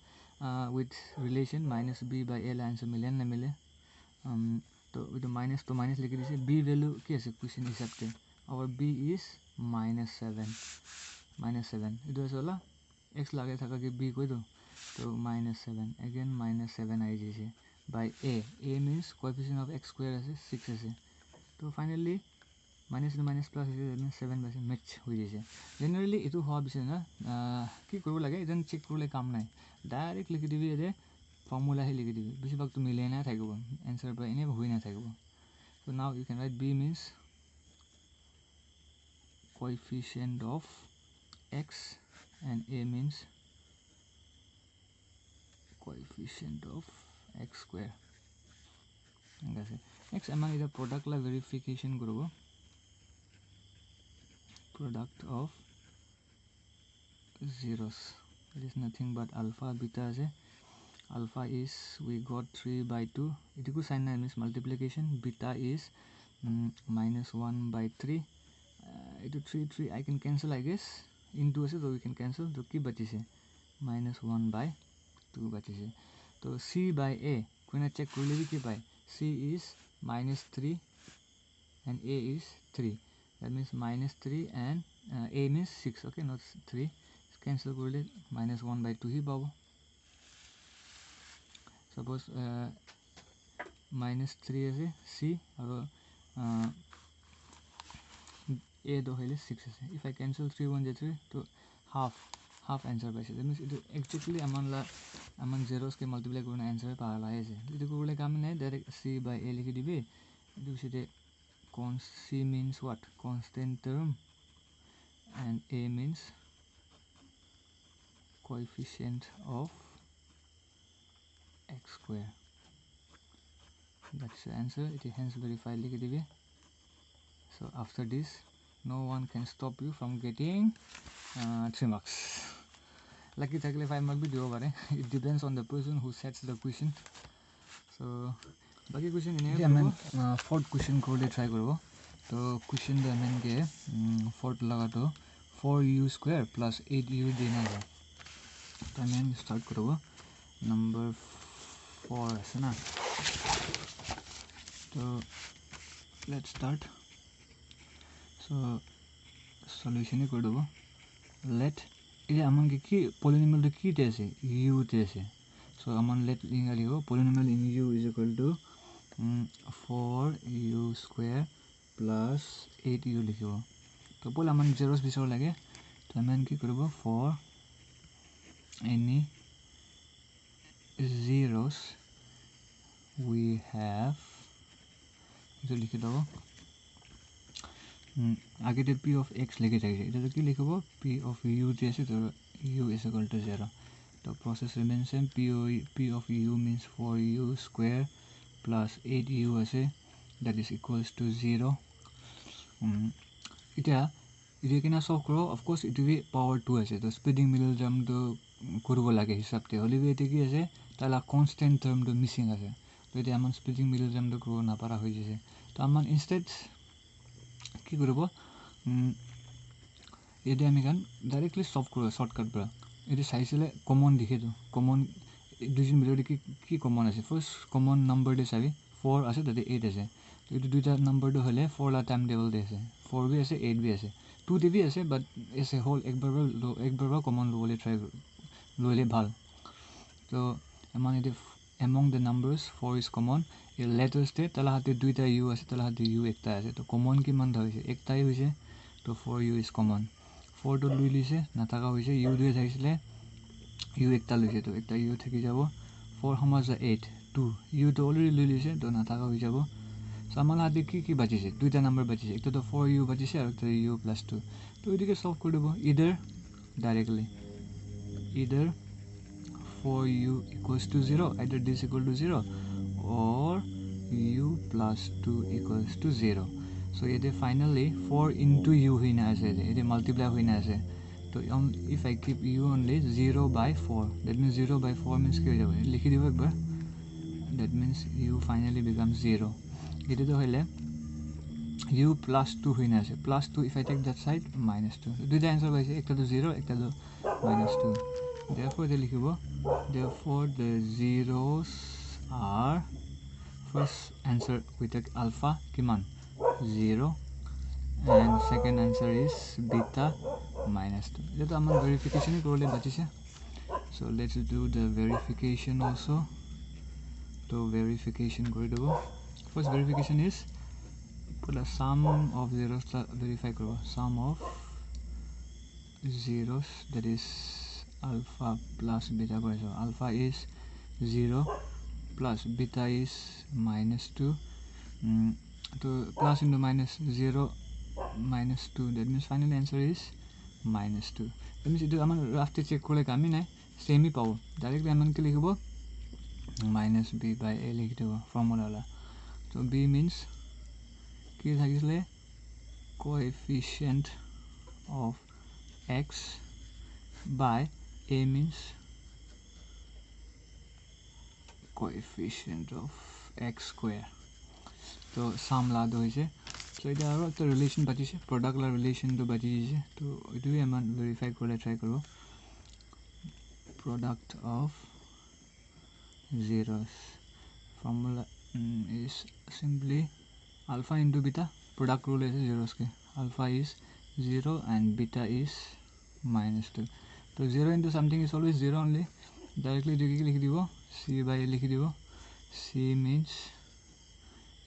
with relation minus b by a answer मिले ना मिले तो इटु माइनस तो माइनस लिखि दिसे b वैल्यू के आसे क्वेश्चन हिसाब से और b is -7 इटु आसे होला x लागे थाका कि b कोइ तो -7 again -7 आई जैसे by a means coefficient of x square आसे 6 आसे तो finally minus to minus plus is 7/6 match हो जैसे जनरली इटु हुआ बिसे ना की करबो लागे इदन चेक करले काम নাই डाइरेक्ट लिखि दिबि एदे फॉर्मूला ही लिखि दिबि बेसि भाग तो मिले ना थाकिबो आंसर पर इने होई ना थाकिबो so now you can write b means coefficient of x and a means coefficient of x square next among the product la verification करबो product of zeros it is nothing but alpha beta ase alpha is we got 3/2 itiku sign na means multiplication beta is -1/3 itu 3 I can cancel I guess into ase so we can cancel to ki bachise -1/2 bachise to c by a koina check korle bi ki pai c is -3 and a is 3 that means -3 and a means 6 okay not 3 cancel korle -1/2 hi pabo suppose -3 ase c aro a do hele 6 ase if I cancel 3 1 3 to half answer paise that means it exactly aman zeros ke multiply korna answer pa la ase itu korle kam nai direct c by a likhi dibi itu site c means what constant term and a means coefficient of x square that's the answer it is hence verified likhi dibi so after this no one can stop you from getting 3 marks lucky thakle 5 mark bhi dibo pare it depends on the person who sets the question so baki question ine amen fourth question korle try korbo to question the amen ke fourth laga to 4u square plus 8u dena hai to amen start korbo number 4 ase na so let's start so solution hi korbo let ide aman ki polynomial to ki te ase u te ase so aman let linga ligo polynomial in u is equal to 4u square plus 8u likhibo to pole aman zeros bisor lage to aman ki korbo for any zeros we have to likhi dobo आगे तो p of x लेके जाइए इधर की लिखो p of u जैसे तो u is equal to 0 तो process remains same p of u means 4u square plus 8u ऐसे that is equals to 0 इतना इधर कितना solve करो of course इधर भी power 2 ऐसे तो splitting middle term तो करबो लागे हिसाब ते होली भी इधर की ऐसे ताला constant term तो missing ऐसे तो इधर हम splitting middle term तो करबो ना पारा हो जैसे तो हम instead কি করব এতে আমি গান ডাইরেক্টলি সলভ করব শর্টকাট পৰা এতে চাইছিলে কমন লিখে দিও কমন দুজন মিলে কি কমন আছে ফার্স্ট কমন নাম্বার দে চাবি 4 আছে তাতে 8 আছে তো এই দুইটা নাম্বারটো হলে 4 লা টাইম টেবল দে আছে 4 भी আছে 8 भी আছে 2 তে भी আছে বাট এস এ হোল একবাৰ কমন ল'বলৈ ট্ৰাই ল'লে ভাল তো আমাৰ এতিয়া among the numbers 4 is common এই লেটাৰ্ছ তে তালা হাতে দুইটা u আছে তালা হাতে u একটা আছে তো কমন কিমান ধৰিছে একটাই হৈছে তো 4u is common 4 তো লৈ লৈছে নাথাকা হৈছে u দুই থাকিছিলে u একটা লৈছে তো একটা u থাকি যাব 4 সমাজ 8 2 u তো অলৰেডি লৈ লৈছে তো নাথাকা হৈ যাব সো আমাৰ হাতে কি বাজিছে দুইটা নাম্বাৰ বাজিছে একটা তো 4u বাজিছে আৰু একটা u + 2 তো এদিকে সলভ কৰি দিব ইদাৰ directly ইদাৰ 4u = 0 either this equal to 0 or u + 2 = 0 so it finally 4 into u hoina ase it multiply hoina ase so if I keep u only 0/4 that means 0/4 means ki hojabe likhi dibo ekbar that means u finally becomes 0 it to hole u + 2 hoina ase +2 if I take that side -2 দুইটা answer পাইছে একটা তো 0 একটা তো -2 therefore they likhibo therefore the zeros are first answer with alpha kiman 0 and second answer is beta -2 এটা তো আমার verification করলে বাঁচিছে so let's do the verification also to verification করে দেব first verification is put a sum of zeros verify করব sum of zeros that is alpha plus beta so alpha is 0 plus beta is -2 so plus into -0 -2 that means final answer is -2 that means itu aman after check korle kami nai same hi pabo directly aman ke likhibo -b/a likhi debo formula la so b means ki thakisle coefficient of x by a means coefficient of x square so sum la do hoise so এটা আৰু একটা relation বাজিছে product লা relation তো বাজিছে তো এটুই Aman verify করলে try করব product of zeros formula is simply alpha into beta product rule is zeros ke alpha is 0 and beta is -2 so 0 into something is always 0 only directly likhi dibo c/a likhi dibo c means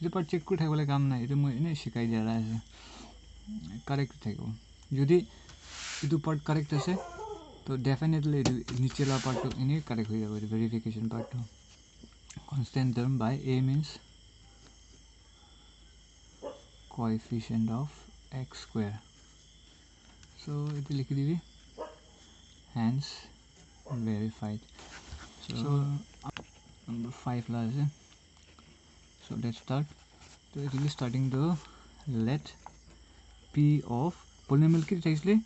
এটা part check করে থাকলে কাম নাই এটা মই এনে শিকাই দিয়া আছে কারেক্ট থাকিব যদি এটো পার্ট কারেক্ট আছে তো ডেফিনেটলি এটো নিচেলা পার্ট তো এনে কারেক্ট হৈ যাব এটো ভেরিফিকেশন পার্ট তো constant term by a means coefficient of x square so এটো লিখি দিবি hence verified so number 5 la আছে so let's start so it will be starting the let p of polynomial ki actually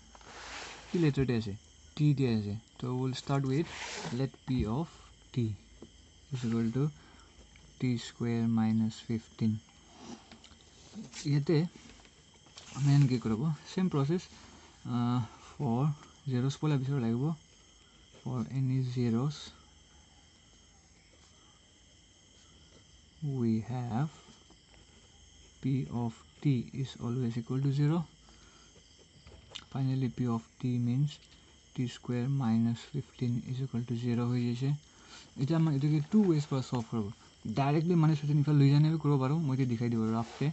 ki letter de ase t de ase so we'll start with let p of t is equal to t square minus 15 yete amen ki korobo same process for zeros pola bisor lagibo for any zeros we have p of t is always equal to 0 finally p of t means t square minus 15 is equal to 0 হৈ গৈছে এটা আমি এটাকে two wage পৰা solve কৰব directly মানে সতে নিফা লৈ জানে কৰিব পাৰো মই তে দেখাই দিব ৰাফতে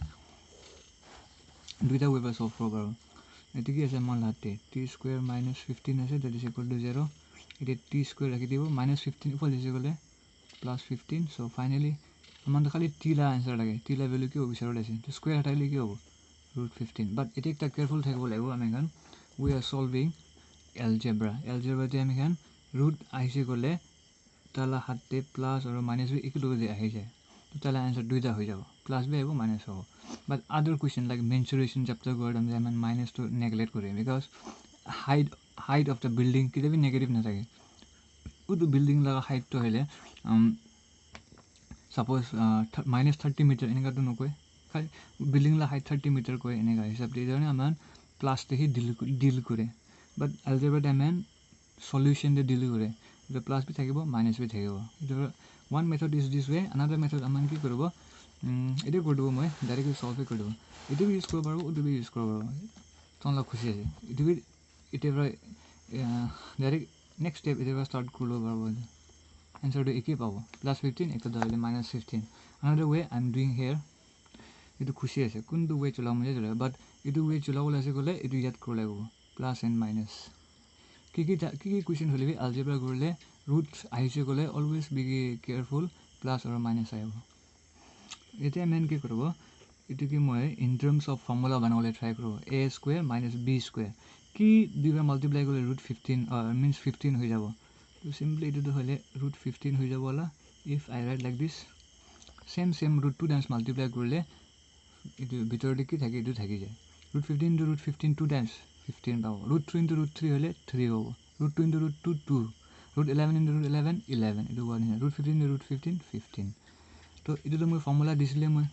দুইটা ওয়ে পৰা সলভ কৰব পাৰো এটো কি আছে মান লাতে t square minus 15 আছে that is equal to 0 এটা t square ৰাখি দিব -15 উপৰ দিছে গলে +15 so finally aman khali t la answer lage t la value ki obisaro lese to square hataile ki hobo √15 but it ekta careful thakibo lagibo ami kan we are solving algebra te ami kan root aise gole tala hatte plus or minus bi ekilo je ahi jay to tala answer duita hoi jabo plus bi hobo minus hobo but other question like mensuration chapter god am jaman minus to neglect kore because height of the building kile bi negative na thake udu building la height to hele suppose -30 meter এনেকা তো নকয় building লা height 30 metre কয় এনেকা হিসাব দি জানে Aman plus তে হি ডিল করে বাট অলজেব্রা ডাইমেন সলিউশন দে ডিল করে এটা প্লাস বি থাকিব মাইনাস বি থাকিব এটা one method is this way another method aman ki koribo এইটো কৰি দিব মই ডাইৰেক্টলি সলভে কৰি দিব এইটো ইউজ কৰিব পাৰোঁ এইটো ইউজ কৰিব পাৰোঁ তোমালোক খুচি আছে এইটো এতিয়াৰ পৰা ডাইৰেক্ট নেক্সট ষ্টেপ এতিয়াৰ পৰা ষ্টাৰ্ট কৰি ল'ব পাৰোঁ এনচাৰটো একেই পাব +15 একটা ধৰিলে -15 another way I'm doing here এইটো খুচি আছে কোনটো ৱে চলাম মই চলাব বাট এইটো ৱে চলাবলৈ আছে গ'লে এইটো ইয়াত কৰিব লাগিব প্লাছ এণ্ড মাইনাছ কি কুৱেশ্যন হ'লে আলজেব্ৰা কৰিলে ৰুট আহিছে গ'লে অলৱেজ বি কেয়াৰফুল প্লাছ আৰু মাইনাছ আহিব এতিয়া মেইন কি কৰিব এইটো কি মই ইন টাৰ্মছ অফ ফৰ্মুলা বনাবলৈ ট্ৰাই কৰোঁ a² - b² কি দুইবাৰ মাল্টিপ্লাই কৰিলে √15 মিনছ 15 হৈ যাব তো চিম্পলি এইটোতো হ'লে √15 হৈ যাব ওলা if I write like this same root 2 times multiply কৰিলে এইটো ভিতৰতে কি থাকে এইটো থাকি যায় √15 * √15 2 টাইমছ 15 পাব √3 * √3 হ'লে 3 হ'ব √2 * √2 2 √11 * √11 11 এইটো কোৱা নিচিনা √15 * √15 15 তো এইটোতো মই ফৰ্মুলা দিছিলে মই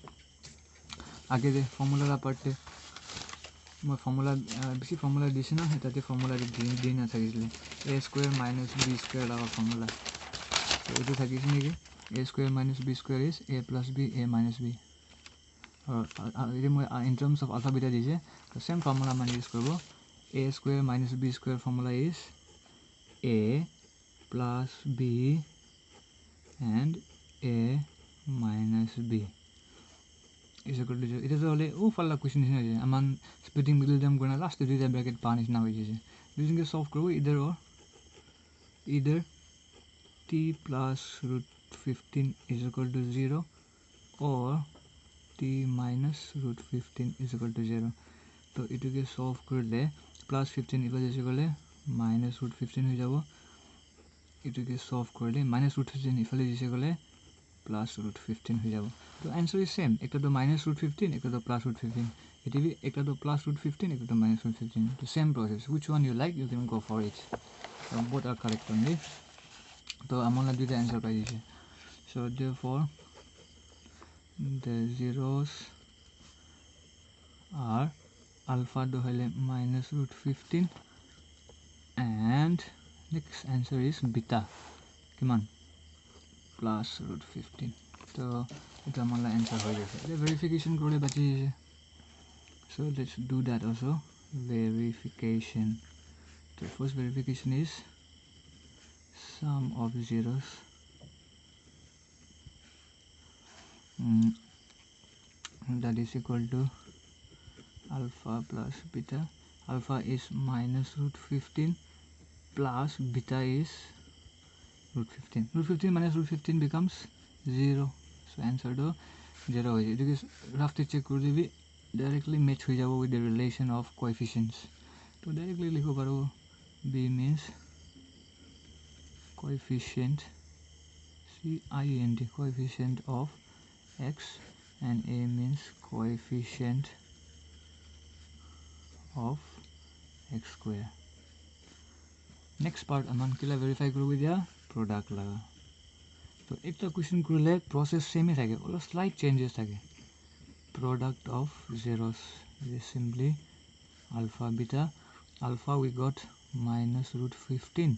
আগে যে ফৰ্মুলাৰ পাৰ্টে মই ফৰ্মুলা বেছি ফৰ্মুলা দিছে না তাতে ফৰ্মুলা দি নাথাকিছিলে a² - b² লগা ফৰ্মুলা এইটো থাকিছে নেকি a² - b² is a + b a - b মই in terms of alpha beta দিছে তো চেম ফৰ্মুলা মানে ইউজ কৰিব a² - b² formula is a + b and a - b is equal to 0 এতিয়াতো হ'লে ফাল্লা কুৱেশ্যন নিচিনা হৈ যায় আমাৰ স্প্লিটিং মিডল টাৰ্ম কৰা লাষ্ট দুইটা ব্ৰেকেট পা নিচিনা হৈ গৈছে দুইজনকে সলভ কৰোঁ either t plus √15 is equal to 0 or t minus √15 is equal to 0 তো এইটোকে সলভ কৰিলে +15 ইফালে দিছে গ'লে -√15 হৈ যাব এইটোকে সলভ কৰিলে -√15 ইফালে দিছে গ'লে +√15 হৈ যাব তো এনসার ইজ সেম একটাতো -√15 একটাতো +√15 এটা একটাতো +√15 একটাতো -√15 তো same process which one you like you can go for it both are correct only তো আমরা দুইটা অ্যান্সার পাই দিয়েছে so therefore the zeros are alpha to হলে -√15 and next answer is beta কিমান +√15 তো এটা আমার অ্যান্সার হয়ে গেছে এটা ভেরিফিকেশন করে বাকি so let's do that also verification the first verification is sum of zeros that is equal to alpha plus beta alpha is -√15 plus beta is √15 √15 minus √15 becomes 0 so answer to 0 ho jaye because roughly check kor dibi directly match ho jabo with the relation of coefficients to directly likho paro b means coefficient coefficient of x and a means coefficient of x square next part aman kila verify korobo dia product laga তো একটা question করলে process সেমই থাকে ওগুলো slight changes থাকে product of zeros is simply alpha beta alpha we got -√15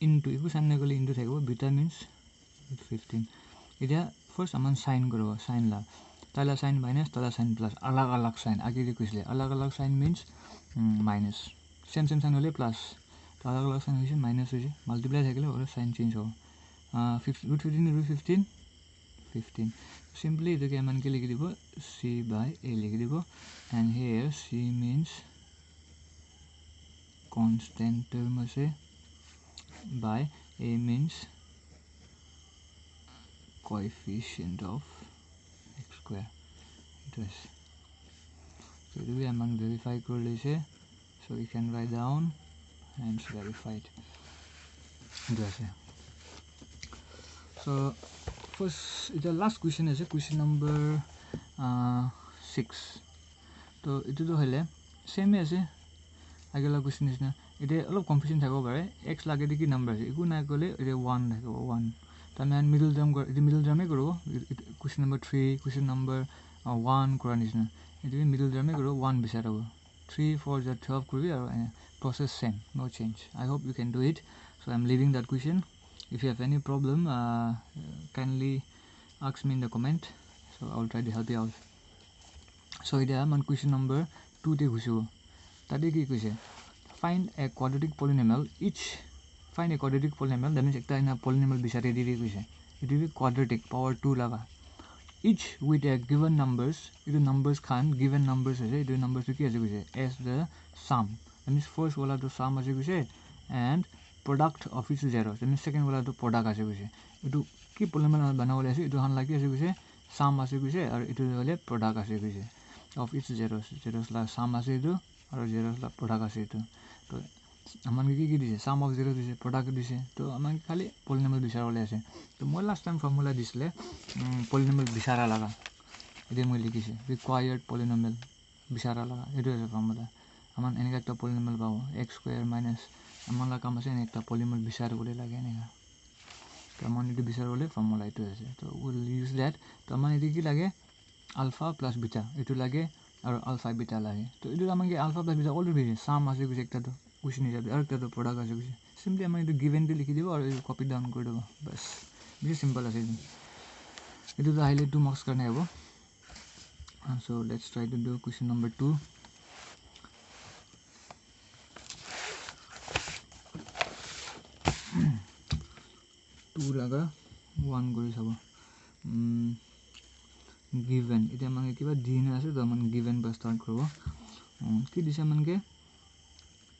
into ইকো sign না করলে ইনটু থাকবো beta means √15 এটা ফার্স্ট আমান সাইন করব সাইন লা তালা সাইন মাইনাস তালা সাইন প্লাস अलग अलग साइन आगे भी कुछ ले अलग अलग sign means minus same same sign होले प्लस तो अलग अलग साइन होइसे माइनस होइसे मल्टीप्लाई থাকিলে और साइन चेंज हो √15 15 simply এটাকে মান কি লিখি দিব c by a লিখি দিব and here c means constant term আছে by a means coefficient of x square it is so do we among verify kor lise so we can write down and it's verified so first the last question is question number 6 to itu to hele same ase agela question is na ite alop confusion thakbo pare x lage de ki number ase iku na kole ite 1 thakbo 1 tamen middle term ite middle term e korobo question number 3 question number 1 kora nisna ite middle term e korobo 1 bisarabo 3 4 12 kori aru process same no change I hope you can do it so I'm leaving that question if you have any problem kindly ask me in the comment So I'll try to help you out. So here man question number 2 te gusibo. Tadi ki kuise find a quadratic polynomial each. Find a quadratic polynomial, that means ekta ina polynomial bisare diri kuise. It will be quadratic power 2 laga. Each with a given numbers, it numbers can given numbers ase, it numbers ki ase kuise as the sum. That means first wala to sum ase kuise and product of its zeros. That means second wala to product ase kuise. Itu ki polynomial banawale ase, itu han lagi ase kuise sum ase kuise aru itu wale product ase kuise of its zeros. Zeros la sum ase itu aru zeros la product ase itu. To aman ki dise sum of zeros dise product dise, to aman khali polynomial bisarale ase. To moi last time formula disle polynomial bisara laga ide moi likise required polynomial bisara laga edu ase formula. Aman eneka ekta polynomial pabo x square minus aman la kam ase eneka polynomial bisara gole lage eneka. To aman edu bisara gole formula edu ase. So we'll use that. To aman edu ki lage alpha plus beta edu lage aru alpha beta lage. To edu aman ke alpha plus beta already sum ase kuise ekta to question hisabe aru ekta to product ase kuise. Simply aman edu given te likhi dibo aru copy down kori dibo bas. Very simple ase edu. It is highly 2 marks karne hai. So let's try to do question number 2. Two laga 1 gori sabo. Given ite mange kiba dina ase to man given ba start korbo. Ki dise mange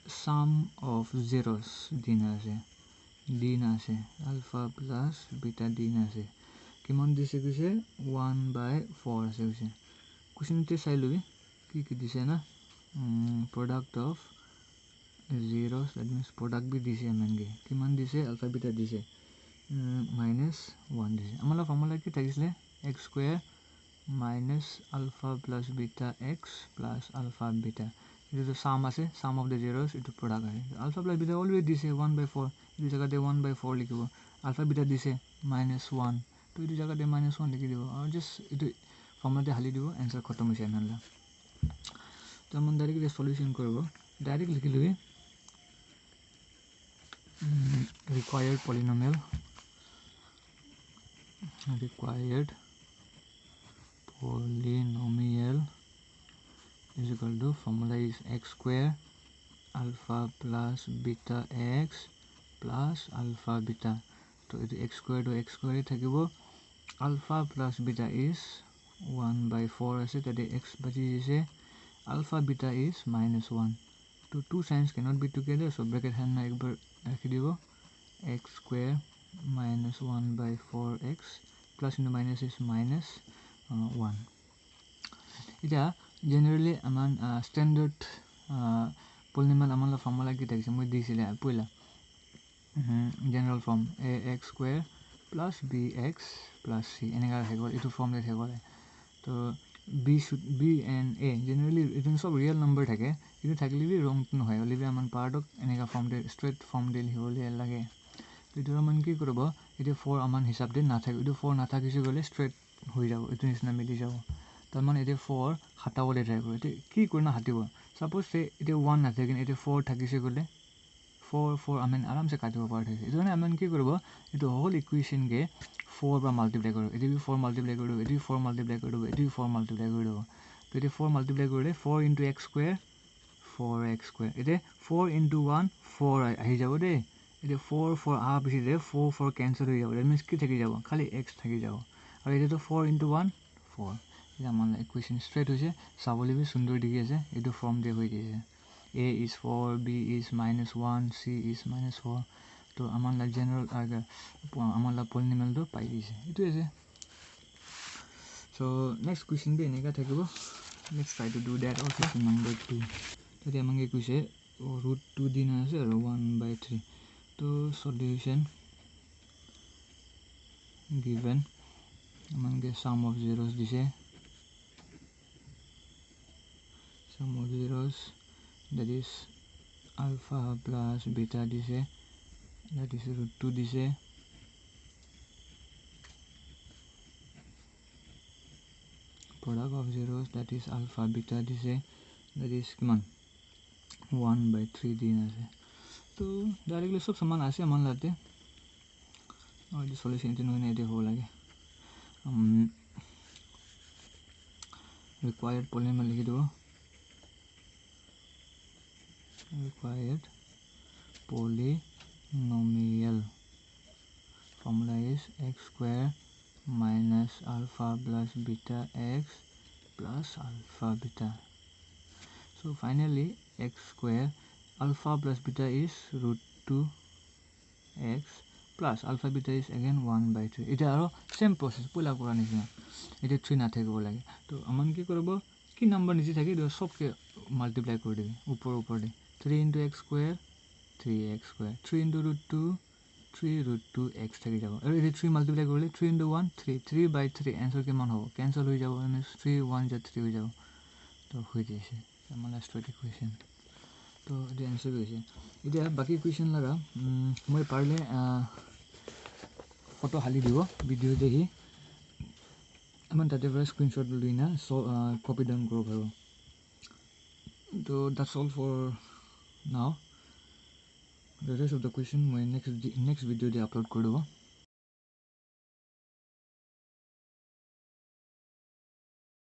sum of zeros dina ase alpha plus beta dina ase. Kiman dise kuise 1 by 4 ase kuise. Question te sai lobi ki dise na product of zeros, that means product bi dise mange kiman dise alpha beta dise minus 1 dise. Amala formula ki thakisle x square minus alpha plus beta x plus alpha beta. It is the sum ase, sum of the zeros into product ase. Alpha plus beta always dise 1 by 4. This jaga te 1 by 4 likhibo. Alpha beta dise minus 1. To etu jaga te minus 1 likhi dibo aru just etu formula te hali dibo answer khatam hoise anala. To amon directly solution koribo. Direct likhi lobi required polynomial is equal to formula is x square alpha plus beta x plus alpha beta. So it x square to x square thakibo. Alpha plus beta is 1 by 4 ase, that x bachi jise alpha beta is minus 1. So two signs cannot be together, so bracket hand na ekbar rakhi dibo. X square minus 1 by 4x plus into minus is minus 1. Ita generally aman standard polynomial aman la formula ki thakise moi disile poila general form ax square plus bx plus c eneka thakibole itu form le thakibole. To b and a generally it is of real number thake, itu thakile bi wrong no hoy ole bi aman part of eneka form de straight form de hibole lage. Itu aman ki koribo itu 4 aman hisab de na thake, itu 4 na thakise gole straight hoi jabo, itu nisna mili jabo. To aman itu 4 hatabole try koribo. Itu ki korna hatibo, suppose say itu 1 na thake itu 4 thakise gole 4 aman aram se katibo par thakise. Itu aman ki koribo itu whole equation ke 4 ba multiply koribo. Itu bi 4 multiply koribo, itu 4 multiply koribo, itu 4 multiply koribo. To itu 4 multiply korle 4 into x square 4x square. Itu 4 into 1 4 ahi jabo de. Itu 4 aha piche de 4 cancel hoi jabo. That means ki thaki jabo khali x thaki jabo. Aru itu 4 into 1 4. Ita aman equation straight hoise sabole bi sundor dikhi ase. Itu form de hoi jise a is 4, b is minus 1, c is minus 4. To aman la general aman la polynomial to pai dise. Itu ase. So next question be eneka thakibo. Let's try to do that. Question number 2. Tadi amange kuise root 2 dina ase aru 1 by 3. To solution given amange sum of zeros dise, sum of zeros, that is alpha plus beta dise, that is root 2 dise, product of zeros, that is alpha beta dise, that is kiman 1 by 3 dina ase. To directly sob saman ase aman late aru solution ite noine ite ho lage. required polynomial लिखी दो required polynomial formula is x square minus alpha plus beta x plus alpha beta. So finally x square alpha plus beta is root 2x plus alpha beta is again 1/3. It is same process pula kora nisina ite 3 na thakebo lage to aman ki korobo ki number niche thaki do sob ke multiply kori debi upor de 3 into x square 3x square 3 into root 2 3 root 2x thaki jabo aru ite 3 multiply korle 3 into 1 3 3/3 answer keman hobo cancel hoi jabo and 3 1 ja 3 hoi jabo to hoi jaise amala straight equation to the answer hoise ite baki question laga moi parle photo hali dibo video dekhi aman tate para screenshot luina so copy down koro paro so that's all for now the rest of the question moi next video de upload kori dibo